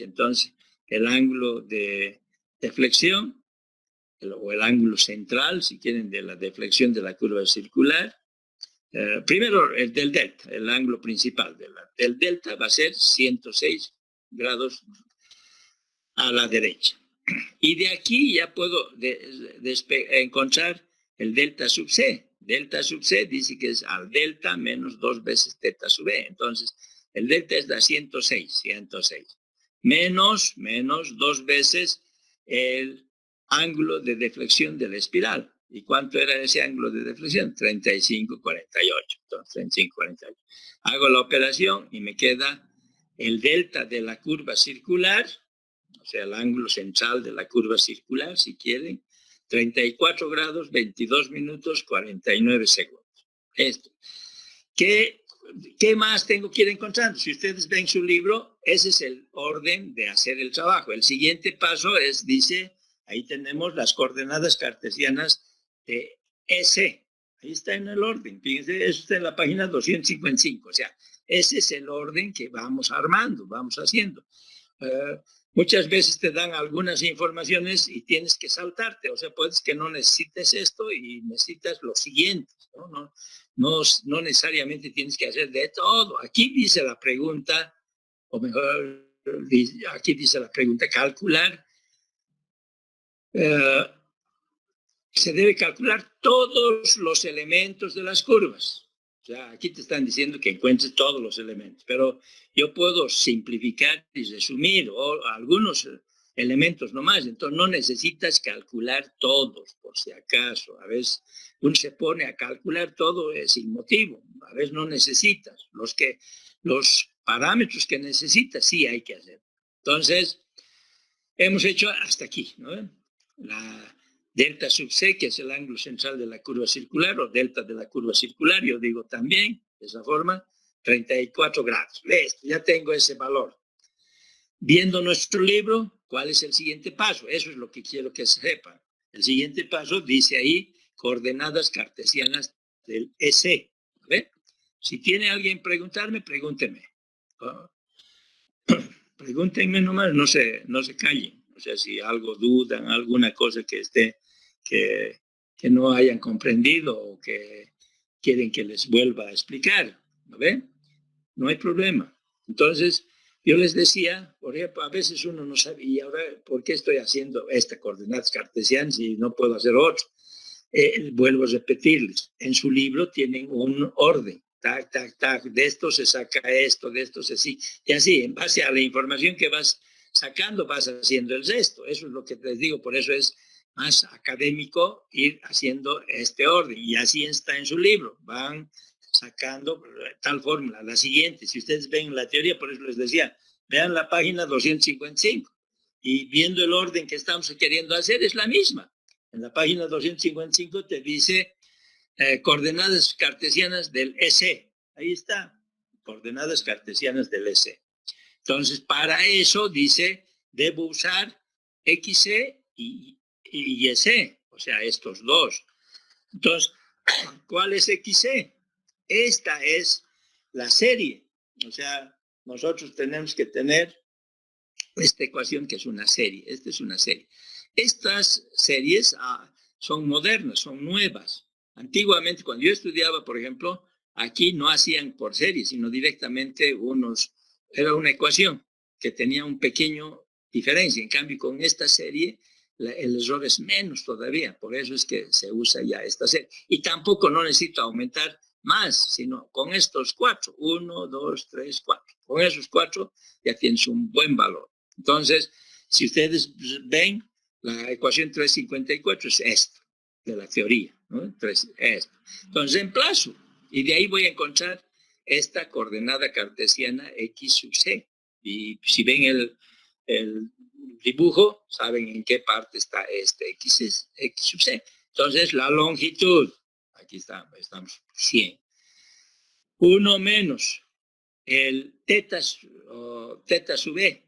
Entonces, el ángulo de deflexión, o el ángulo central, si quieren, de la deflexión de la curva circular, primero el del delta, el ángulo principal del delta va a ser 106 grados a la derecha. Y de aquí ya puedo encontrar el delta sub c. Delta sub c dice que es al delta menos 2 veces teta sub e. Entonces, el delta es de 106. Menos 2 veces el ángulo de deflexión de la espiral. ¿Y cuánto era ese ángulo de deflexión? 35,48. Entonces, 35,48. Hago la operación y me queda el delta de la curva circular, o sea, el ángulo central de la curva circular, si quieren, 34 grados, 22 minutos, 49 segundos. Esto. ¿Qué más tengo que ir encontrando? Si ustedes ven su libro, ese es el orden de hacer el trabajo. El siguiente paso es, dice, ahí tenemos las coordenadas cartesianas de EC. Ahí está en el orden. Fíjense, eso está en la página 255. O sea, ese es el orden que vamos armando, vamos haciendo. Muchas veces te dan algunas informaciones y tienes que saltarte. O sea, puedes que no necesites esto y necesitas lo siguiente, ¿no? No necesariamente tienes que hacer de todo. Aquí dice la pregunta, o mejor, aquí dice la pregunta, calcular. Se debe calcular todos los elementos de las curvas. O sea, aquí te están diciendo que encuentres todos los elementos, pero yo puedo simplificar y resumir o algunos elementos nomás. Entonces no necesitas calcular todos, por si acaso. A veces uno se pone a calcular todo sin motivo. A veces no necesitas. Los parámetros que necesitas sí hay que hacer. Entonces, hemos hecho hasta aquí, ¿no? La delta sub c, que es el ángulo central de la curva circular, o delta de la curva circular, yo digo también, de esa forma, 34 grados. Listo, ya tengo ese valor. Viendo nuestro libro, ¿cuál es el siguiente paso? Eso es lo que quiero que sepan. El siguiente paso dice ahí, coordenadas cartesianas del EC. ¿Ve? Si tiene alguien preguntarme, pregúnteme. Pregúntenme nomás, no se callen. O sea, si algo dudan, alguna cosa que no hayan comprendido o que quieren que les vuelva a explicar, ¿no ven? No hay problema. Entonces, yo les decía, por ejemplo, a veces uno no sabe, y ahora, ¿por qué estoy haciendo esta coordenadas cartesianas y no puedo hacer otro? Vuelvo a repetirles, en su libro tienen un orden. Tac, tac, tac, de esto se saca esto, de esto se sí, y así, en base a la información que vas sacando, vas haciendo el resto. Eso es lo que les digo, por eso es más académico ir haciendo este orden, y así está en su libro, van sacando tal fórmula, la siguiente. Si ustedes ven la teoría, por eso les decía, vean la página 255, y viendo el orden que estamos queriendo hacer, es la misma. En la página 255 te dice coordenadas cartesianas del EC. Ahí está, coordenadas cartesianas del EC. Entonces, para eso dice, debo usar XC y YC, o sea, estos dos. Entonces, ¿cuál es XC? Esta es la serie. O sea, nosotros tenemos que tener esta ecuación que es una serie. Esta es una serie. Estas series son modernas, son nuevas. Antiguamente, cuando yo estudiaba, por ejemplo, aquí no hacían por serie, sino directamente era una ecuación que tenía un pequeño diferencia. En cambio, con esta serie, el error es menos todavía. Por eso es que se usa ya esta serie. Y tampoco no necesito aumentar más, sino con estos 4. 1, 2, 3, 4. Con esos 4 ya tienes un buen valor. Entonces, si ustedes ven, La ecuación 354 es esto, de la teoría, ¿no? Esto. Entonces reemplazo, y de ahí voy a encontrar esta coordenada cartesiana X sub C. Y si ven el dibujo, saben en qué parte está este X sub C. Entonces la longitud, aquí estamos 100. 1 menos el teta sub B.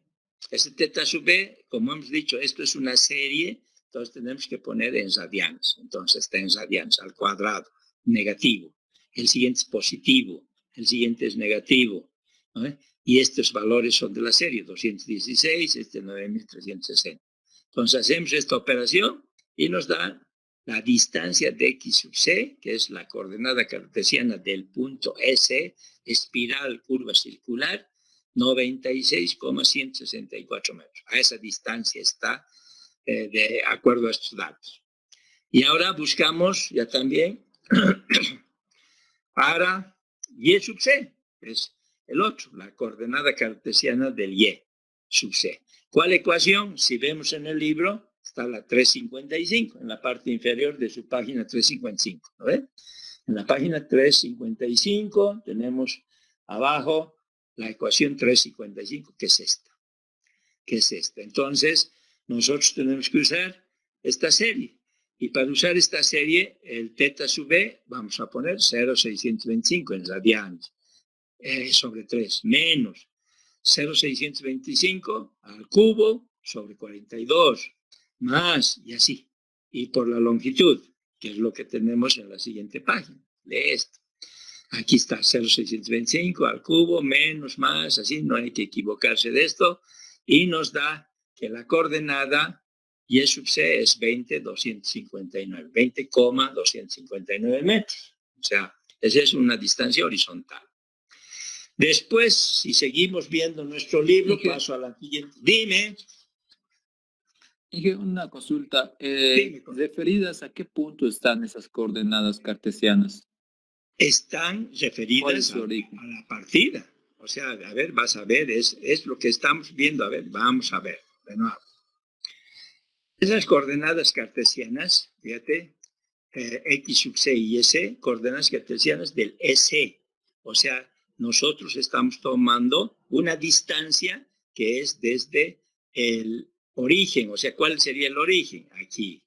Ese teta sub B, como hemos dicho, esto es una serie, entonces tenemos que poner en radianes. Entonces está en radianes al cuadrado, negativo. El siguiente es positivo, el siguiente es negativo, ¿no? Y estos valores son de la serie, 216, 9360. Entonces hacemos esta operación y nos da la distancia de X sub C, que es la coordenada cartesiana del punto S, espiral, curva circular, 96,164 metros. A esa distancia está de acuerdo a estos datos. Y ahora buscamos ya también para Y sub C, que es el otro, la coordenada cartesiana del Y sub C. ¿Cuál ecuación? Si vemos en el libro, está la 355, en la parte inferior de su página 355. ¿No ven? En la página 355 tenemos abajo la ecuación 355, que es esta. Entonces, nosotros tenemos que usar esta serie. Y para usar esta serie, el teta sub B, vamos a poner 0,625 en radianes sobre 3, menos 0,625 al cubo sobre 42, más, y así. Y por la longitud, que es lo que tenemos en la siguiente página de esto. Aquí está 0,625 al cubo, menos, más, así, no hay que equivocarse de esto. Y nos da que la coordenada Y sub C es 20,259, 20,259 metros. O sea, esa es una distancia horizontal. Después, si seguimos viendo nuestro libro, paso a la siguiente. Dime. Dije una consulta. ¿Referidas a qué punto están esas coordenadas cartesianas? Están referidas a la partida. O sea, a ver, vas a ver, es lo que estamos viendo. A ver, vamos a ver de nuevo. Esas coordenadas cartesianas, fíjate, X sub C y S, coordenadas cartesianas del S. O sea, nosotros estamos tomando una distancia que es desde el origen. O sea, ¿cuál sería el origen? Aquí.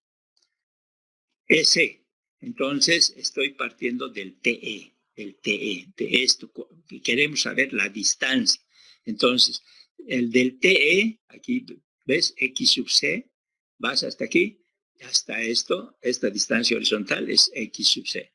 S. Entonces, estoy partiendo del TE. El TE, de esto. Queremos saber la distancia. Entonces, el del TE, aquí, ¿ves? X sub C, vas hasta aquí, hasta esto, esta distancia horizontal es X sub C.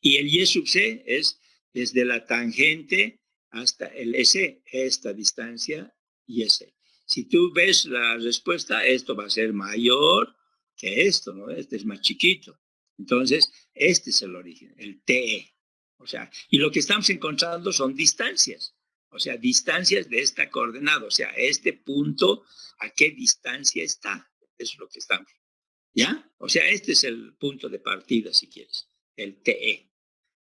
Y el Y sub C es desde la tangente hasta el S, esta distancia YS. Si tú ves la respuesta, esto va a ser mayor que esto, ¿no? Este es más chiquito. Entonces, este es el origen, el TE. O sea, y lo que estamos encontrando son distancias. O sea, distancias de esta coordenada. O sea, este punto, ¿a qué distancia está? Eso es lo que estamos. ¿Ya? O sea, este es el punto de partida, si quieres, el TE.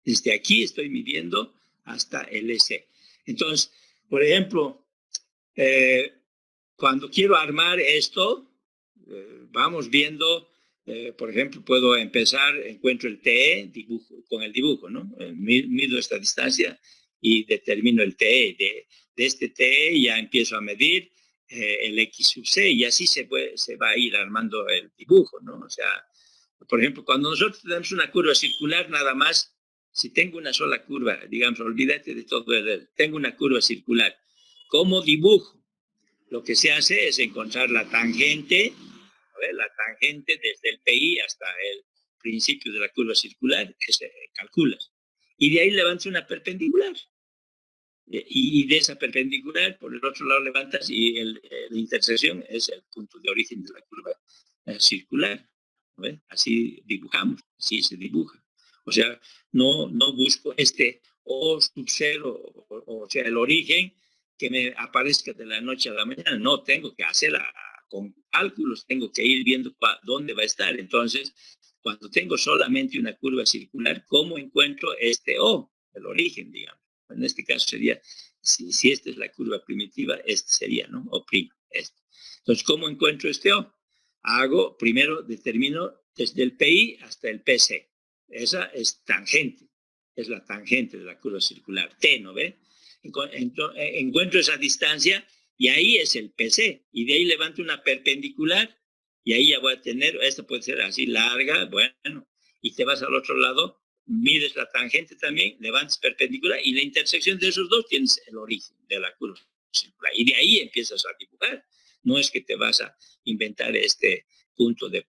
Desde aquí estoy midiendo hasta el S. Entonces, por ejemplo, cuando quiero armar esto, vamos viendo, por ejemplo, puedo empezar, encuentro el TE con el dibujo, ¿no? Mido esta distancia y determino el TE. De este TE ya empiezo a medir el X sub C y así se va a ir armando el dibujo, ¿no? O sea, por ejemplo, cuando nosotros tenemos una curva circular, nada más, si tengo una sola curva, digamos, olvídate de todo, tengo una curva circular, ¿cómo dibujo? Lo que se hace es encontrar la tangente, la tangente desde el PI hasta el principio de la curva circular, que se calculas. Y de ahí levantas una perpendicular. Y de esa perpendicular, por el otro lado levantas y la intersección es el punto de origen de la curva circular. ¿Ves? Así dibujamos, así se dibuja. O sea, no busco este O sub cero, o sea, el origen que me aparezca de la noche a la mañana. No, tengo que hacerla con cálculos, tengo que ir viendo dónde va a estar. Entonces, cuando tengo solamente una curva circular, ¿cómo encuentro este O, el origen, digamos? En este caso sería, si esta es la curva primitiva, este sería, ¿no? O prima, este. Entonces, ¿cómo encuentro este O? primero determino desde el PI hasta el PC. Esa es tangente, es la tangente de la curva circular, T, ¿no ve? Encuentro esa distancia y ahí es el PC, y de ahí levanto una perpendicular, y ahí ya voy a tener, esta puede ser así larga, bueno, y te vas al otro lado, mides la tangente también, levantas perpendicular, y la intersección de esos dos tienes el origen de la curva circular, y de ahí empiezas a dibujar. No es que te vas a inventar este punto de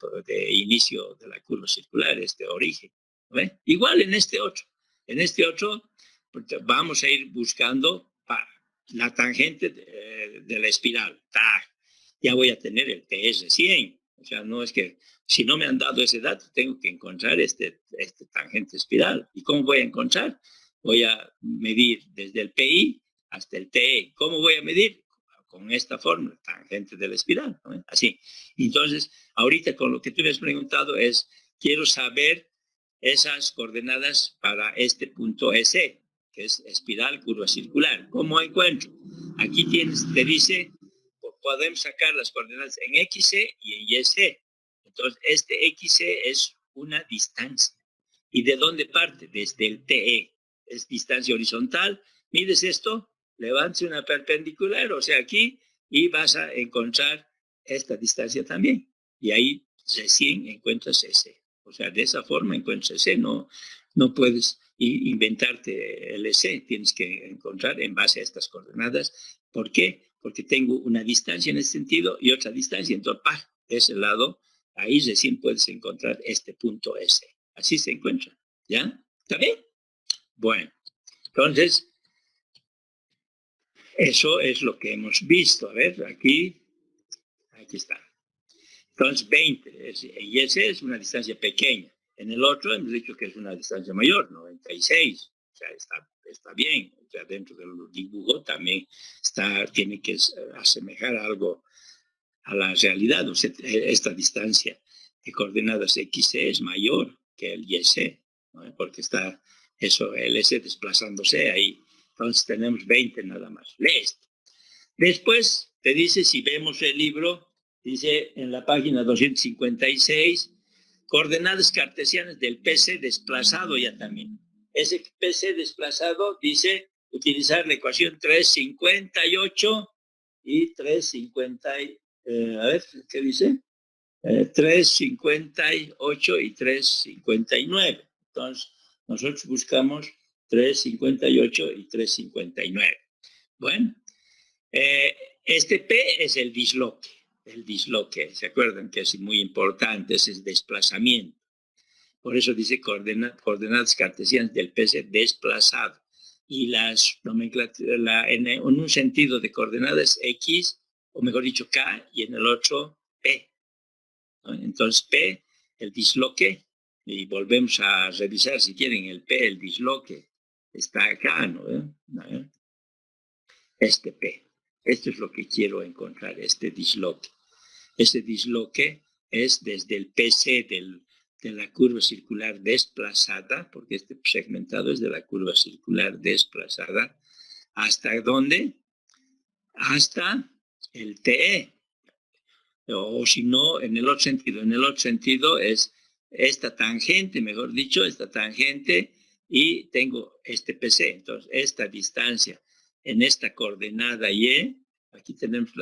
inicio de la curva circular, este origen, ¿ve? Igual en este otro vamos a ir buscando la tangente de la espiral. Ya voy a tener el TS100. O sea, no es que, si no me han dado ese dato, tengo que encontrar este tangente espiral. ¿Y cómo voy a encontrar? Voy a medir desde el PI hasta el TE. ¿Cómo voy a medir? Con esta fórmula, tangente de la espiral, ¿no? Así. Entonces, ahorita con lo que tú me has preguntado es, quiero saber esas coordenadas para este punto S, que es espiral, curva circular. ¿Cómo encuentro? Aquí te dice, podemos sacar las coordenadas en XC y en YC. Entonces, este XC es una distancia. ¿Y de dónde parte? Desde el TE. Es distancia horizontal. Mides esto, levantes una perpendicular, o sea, aquí, y vas a encontrar esta distancia también. Y ahí recién encuentras ese. O sea, de esa forma encuentras ese. No puedes inventarte el ese. Tienes que encontrar en base a estas coordenadas. ¿Por qué? Porque tengo una distancia en este sentido y otra distancia. Entonces, de ese lado, ahí recién puedes encontrar este punto S. Así se encuentra. ¿Ya? ¿Está bien? Bueno, entonces, eso es lo que hemos visto. A ver, aquí está. Entonces, 20. Y ese es una distancia pequeña. En el otro hemos dicho que es una distancia mayor, 96. O sea, está bien. O sea, dentro del dibujo también tiene que asemejar algo a la realidad. O sea, esta distancia de coordenadas XC es mayor que el YC, ¿no? Porque está el S desplazándose ahí. Entonces tenemos 20 nada más. Lee esto. Después te dice, si vemos el libro, dice en la página 256, coordenadas cartesianas del PC desplazado ya también. Ese PC desplazado dice utilizar la ecuación 358 y 350. A ver, ¿qué dice? 358 y 359. Entonces, nosotros buscamos 358 y 359. Bueno, este P es el disloque. El disloque, ¿se acuerdan? Que es muy importante, ese es desplazamiento. Por eso dice coordenadas cartesianas del PC desplazado. Y las nomenclaturas, en un sentido de coordenadas X, o mejor dicho K, y en el otro P. ¿No? Entonces P, el disloque, y volvemos a revisar si quieren el P, el disloque, está acá, ¿no? Este P. Esto es lo que quiero encontrar, este disloque. Este disloque es desde el PC de la curva circular desplazada, porque este segmentado es de la curva circular desplazada, ¿hasta dónde? Hasta el TE. O si no, en el otro sentido. En el otro sentido es esta tangente, mejor dicho, esta tangente, y tengo este PC. Entonces, esta distancia en esta coordenada Y, aquí tenemos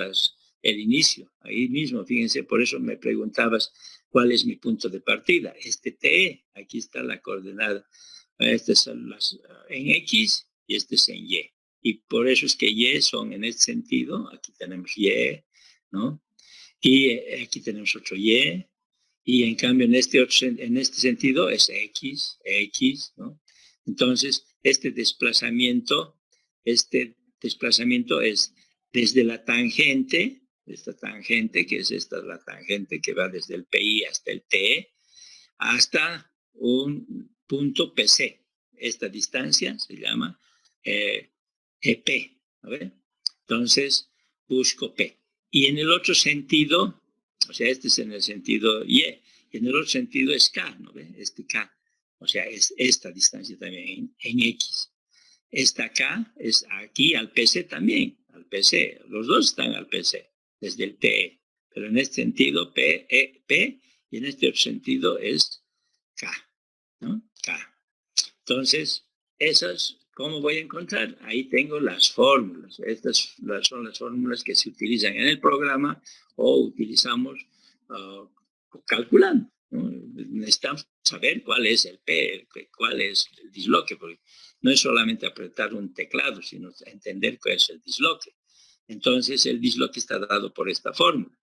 el inicio, ahí mismo, fíjense, por eso me preguntabas cuál es mi punto de partida. Este TE, aquí está la coordenada. Estas son en X y este es en Y. Y por eso es que Y son en este sentido, aquí tenemos Y, ¿no? Y aquí tenemos otro Y, y en cambio en este sentido es X, ¿no? Entonces, este desplazamiento es desde la tangente, esta tangente, que es la tangente que va desde el PI hasta el T, hasta un punto PC. Esta distancia se llama EP, ¿no? Entonces, busco P. Y en el otro sentido, o sea, este es en el sentido Y, y en el otro sentido es K, ¿no ve? Este K, o sea, es esta distancia también en X. Esta K es aquí al PC también, al PC. Los dos están al PC, desde el TE. pero en este sentido P, P, y en este otro sentido es K, ¿no? K. Entonces, esas, ¿cómo voy a encontrar? Ahí tengo las fórmulas. Estas son las fórmulas que se utilizan en el programa o utilizamos calculando, ¿no? Necesitamos saber cuál es el P, cuál es el disloque, porque no es solamente apretar un teclado, sino entender cuál es el disloque. Entonces, el disloque está dado por esta fórmula.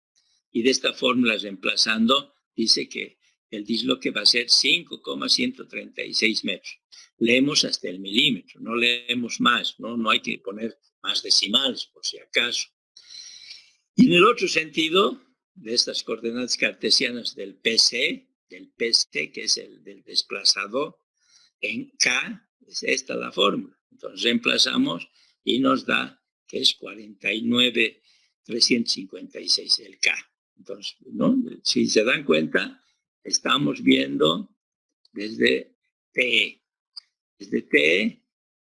Y de esta fórmula, reemplazando, dice que el disloque va a ser 5,136 metros. Leemos hasta el milímetro, no leemos más, ¿no? hay que poner más decimales, por si acaso. Y en el otro sentido, de estas coordenadas cartesianas del PC, que es el del desplazado, en K, es esta la fórmula. Entonces reemplazamos y nos da que es 49,356 el K. Entonces, ¿no? Si se dan cuenta, estamos viendo desde T,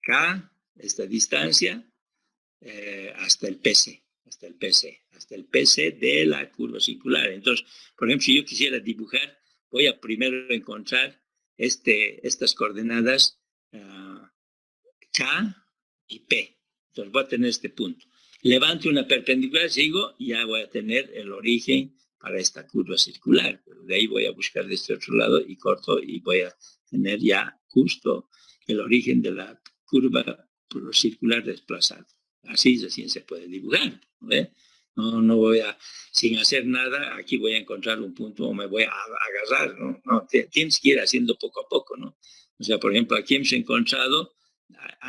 K, esta distancia, hasta el PC de la curva circular. Entonces, por ejemplo, si yo quisiera dibujar, voy a primero encontrar estas coordenadas K y P. Entonces voy a tener este punto. Levanto una perpendicular, sigo, y ya voy a tener el origen para esta curva circular. Pero de ahí voy a buscar de este otro lado y corto y voy a tener ya justo el origen de la curva circular desplazada. Así se puede dibujar, ¿ve? No voy a, sin hacer nada, aquí voy a encontrar un punto o me voy a agarrar, ¿no? Tienes que ir haciendo poco a poco, ¿no? O sea, por ejemplo, aquí hemos encontrado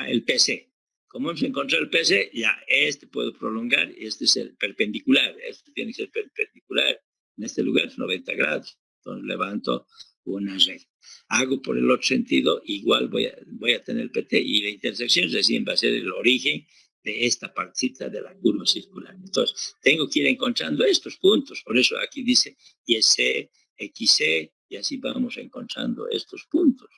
el PC. Como hemos encontrado el PC, ya este puedo prolongar, este es el perpendicular, este tiene que ser perpendicular. En este lugar es 90 grados. Entonces levanto una recta. Hago por el otro sentido, igual voy a tener el PT y la intersección recién va a ser el origen de esta partita de la curva circular. Entonces, tengo que ir encontrando estos puntos. Por eso aquí dice YC, XC, y así vamos encontrando estos puntos.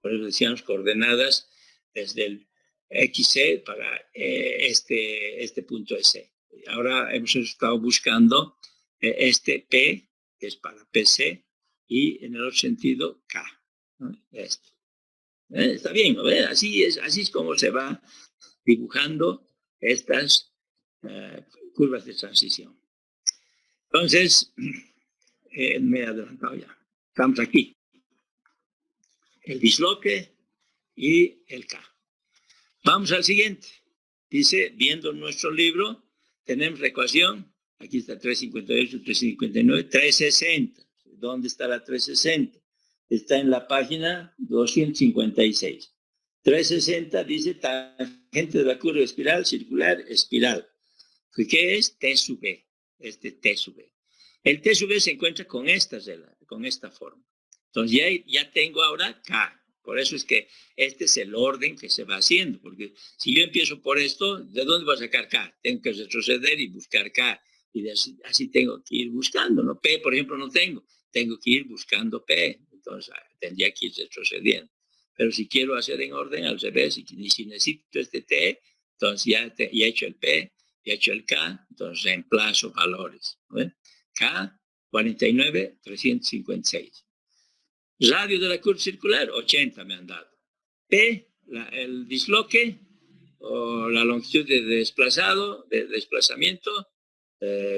Por eso decíamos coordenadas desde el XC para este punto S. Ahora hemos estado buscando este P, que es para PC, y en el otro sentido K, ¿no? Esto. Está bien, ¿no? Así es como se va dibujando estas curvas de transición. Entonces, me he adelantado ya. Estamos aquí. El disloque y el K. Vamos al siguiente. Dice, viendo nuestro libro, tenemos la ecuación. Aquí está 358, 359, 360. ¿Dónde está la 360? Está en la página 256. 360 dice tangente de la curva espiral, circular, espiral. ¿Qué es? T sub B. T sub B. El T sub B se encuentra con esta forma. Entonces ya tengo ahora K. Por eso es que este es el orden que se va haciendo. Porque si yo empiezo por esto, ¿de dónde voy a sacar K? Tengo que retroceder y buscar K. Y así tengo que ir buscando, ¿no? P, por ejemplo, no tengo. Tengo que ir buscando P. Entonces tendría que ir retrocediendo. Pero si quiero hacer en orden al revés, y si necesito este T, entonces ya he hecho el P, ya he hecho el K, entonces reemplazo valores. ¿No? K, 49,356. Radio de la curva circular, 80 me han dado. P, el disloque, o la longitud de desplazamiento,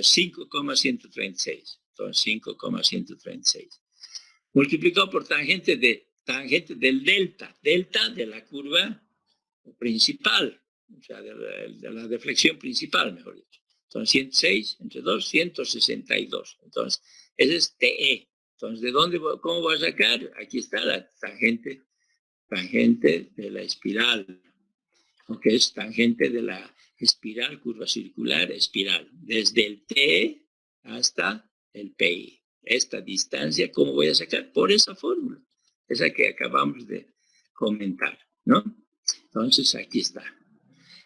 5,136. Entonces, 5,136. Multiplicado por tangente del delta de la curva principal, o sea, de la deflexión principal, mejor dicho. Entonces, 106 entre 2, 162. Entonces, ese es TE. Entonces, cómo voy a sacar? Aquí está la tangente de la espiral, que es tangente de la espiral, curva circular, espiral, desde el T hasta el PI. Esta distancia, ¿cómo voy a sacar? Por esa fórmula, esa que acabamos de comentar, ¿no? Entonces, aquí está.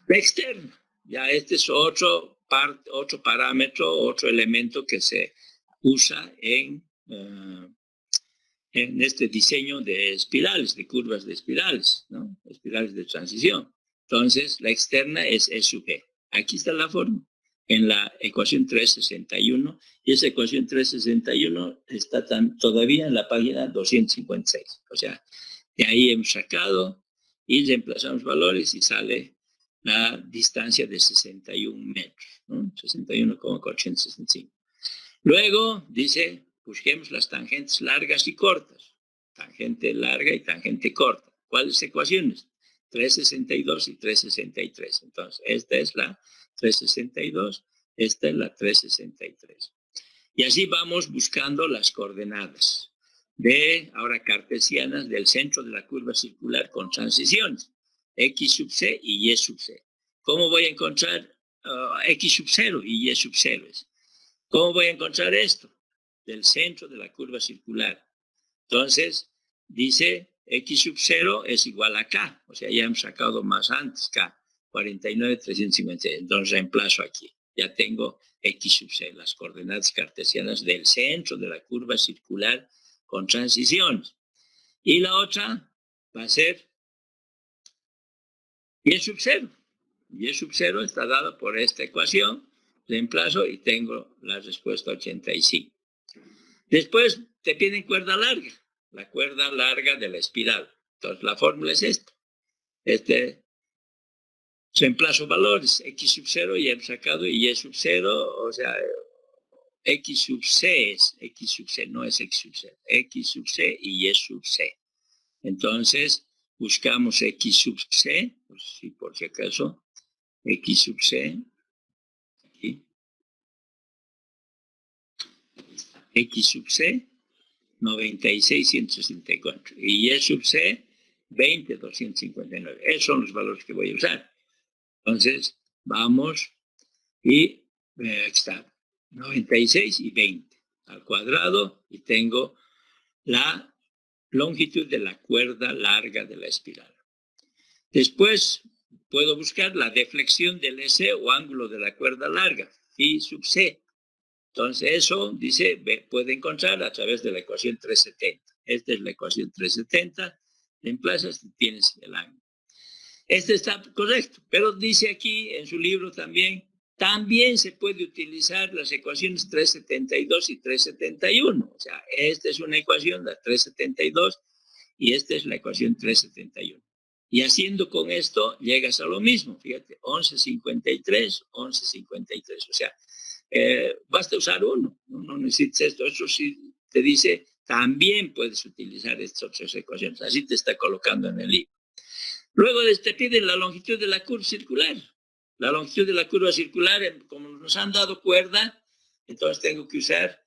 La externa, ya este es otro parámetro, otro elemento que se usa en este diseño de espirales, de curvas de espirales, ¿no? Espirales de transición. Entonces, la externa es E sub B. Aquí está la forma. en la ecuación 361, y esa ecuación 361 está todavía en la página 256. O sea, de ahí hemos sacado y reemplazamos valores y sale la distancia de 61 metros, ¿no? 61,465. Luego dice, busquemos las tangentes largas y cortas. Tangente larga y tangente corta. ¿Cuáles ecuaciones? 362 y 363. Entonces, esta es la 362, esta es la 363. Y así vamos buscando las coordenadas ahora cartesianas del centro de la curva circular con transiciones, X sub C y Y sub C. ¿Cómo voy a encontrar X sub 0 y Y sub 0? ¿Cómo voy a encontrar esto? Del centro de la curva circular. Entonces, dice X sub 0 es igual a K. O sea, ya hemos sacado más antes K, 49,356. Entonces, reemplazo aquí. Ya tengo X sub 0, las coordenadas cartesianas del centro de la curva circular con transiciones. Y la otra va a ser Y sub 0. Y sub 0 está dada por esta ecuación. Reemplazo y tengo la respuesta 85. Después te piden cuerda larga, la cuerda larga de la espiral. Entonces la fórmula es esta. Reemplazo valores, X sub 0 ya hemos sacado y Y sub 0, o sea, X sub C es X sub C, no es X sub 0. X sub C y Y sub C. Entonces buscamos X sub C, pues sí, por si acaso, X sub C, aquí. X sub C, 96,164. Y Y sub C, 20,259. Esos son los valores que voy a usar. Entonces, vamos y aquí está, 96 y 20 al cuadrado y tengo la longitud de la cuerda larga de la espiral. Después, puedo buscar la deflexión del S o ángulo de la cuerda larga, phi sub C. Entonces, eso, dice, puede encontrar a través de la ecuación 370. Esta es la ecuación 370. Reemplazas y tienes el ángulo. Este está correcto, pero dice aquí en su libro también se puede utilizar las ecuaciones 372 y 371. O sea, esta es una ecuación, la 372, y esta es la ecuación 371. Y haciendo con esto, llegas a lo mismo. Fíjate, 1153, 1153. O sea, basta usar uno, no necesitas esto. Eso sí te dice, también puedes utilizar estas otras ecuaciones. Así te está colocando en el libro. Luego te piden la longitud de la curva circular. La longitud de la curva circular, como nos han dado cuerda, entonces tengo que usar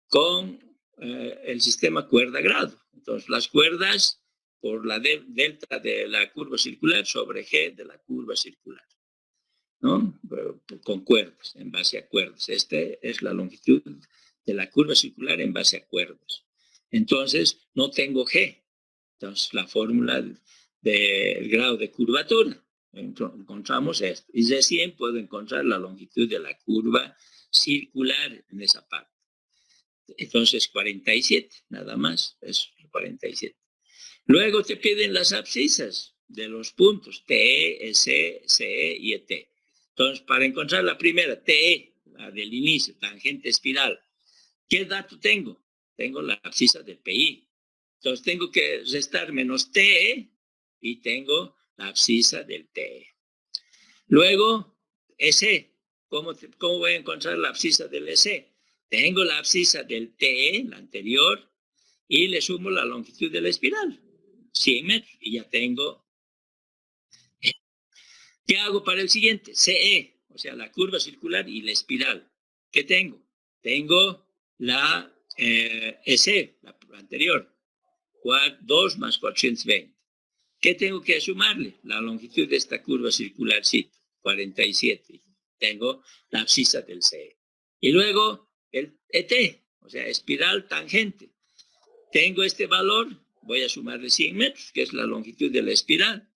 con el sistema cuerda-grado. Entonces, las cuerdas por la delta de la curva circular sobre G de la curva circular, ¿no? Con cuerdas, en base a cuerdas. Esta es la longitud de la curva circular en base a cuerdas. Entonces, no tengo G. Entonces, la fórmula del grado de curvatura, encontramos esto. Y recién puedo encontrar la longitud de la curva circular en esa parte. Entonces, 47, nada más, es 47. Luego te piden las abscisas de los puntos, TE, SE, CE y ET. Entonces, para encontrar la primera, TE, la del inicio, tangente espiral, ¿qué dato tengo? Tengo la abscisa de PI. Entonces, tengo que restar menos TE y tengo la abscisa del TE. Luego, SE. ¿Cómo voy a encontrar la abscisa del SE? Tengo la abscisa del TE, la anterior, y le sumo la longitud de la espiral, 100 metros, y ya tengo. ¿Qué hago para el siguiente? CE, o sea, la curva circular y la espiral. ¿Qué tengo? Tengo la SE, la anterior, 2 más 420. ¿Qué tengo que sumarle? La longitud de esta curva circular, 47. Tengo la abscisa del CE. Y luego el ET, o sea, espiral tangente. Tengo este valor, voy a sumarle 100 metros, que es la longitud de la espiral.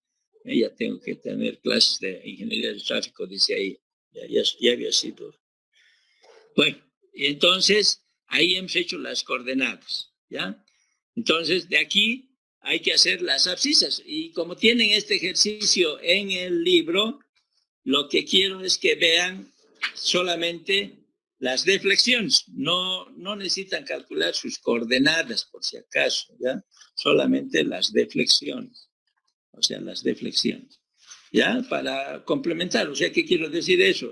Ya tengo que tener clases de ingeniería de tráfico, dice ahí. Ya había sido. Bueno, entonces, ahí hemos hecho las coordenadas, ¿ya? Entonces, de aquí hay que hacer las abscisas. Y como tienen este ejercicio en el libro, lo que quiero es que vean solamente las deflexiones, no necesitan calcular sus coordenadas por si acaso, ¿ya? Solamente las deflexiones, o sea, las deflexiones, ¿ya? Para complementar, o sea, ¿qué quiero decir eso?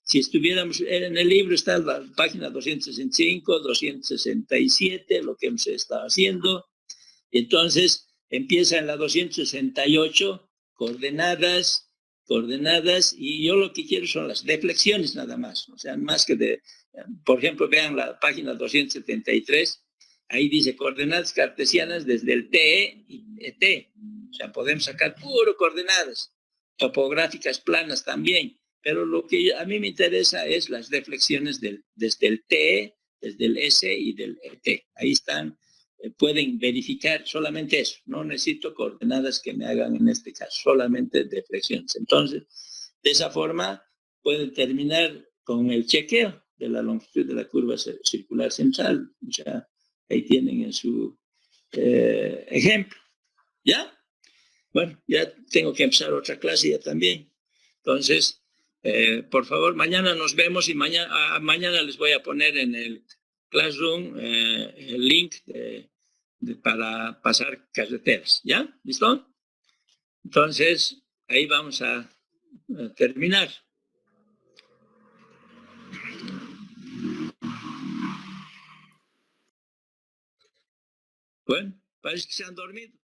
Si estuviéramos en el libro está la página 265, 267, lo que hemos estado haciendo, entonces empieza en la 268, coordenadas, y yo lo que quiero son las deflexiones nada más, o sea, más que por ejemplo, vean la página 273, ahí dice coordenadas cartesianas desde el TE y ET, o sea, podemos sacar puro coordenadas, topográficas planas también, pero lo que a mí me interesa es las deflexiones desde el TE, desde el S y del ET, ahí están. Pueden verificar solamente eso, no necesito coordenadas que me hagan en este caso, solamente deflexiones. Entonces, de esa forma pueden terminar con el chequeo de la longitud de la curva circular central. O sea, ahí tienen en su ejemplo. ¿Ya? Bueno, ya tengo que empezar otra clase ya también. Entonces, por favor, mañana nos vemos y mañana les voy a poner en el Classroom el link para pasar carreteras. ¿Ya? ¿Listo? Entonces, ahí vamos a terminar. Bueno, parece que se han dormido.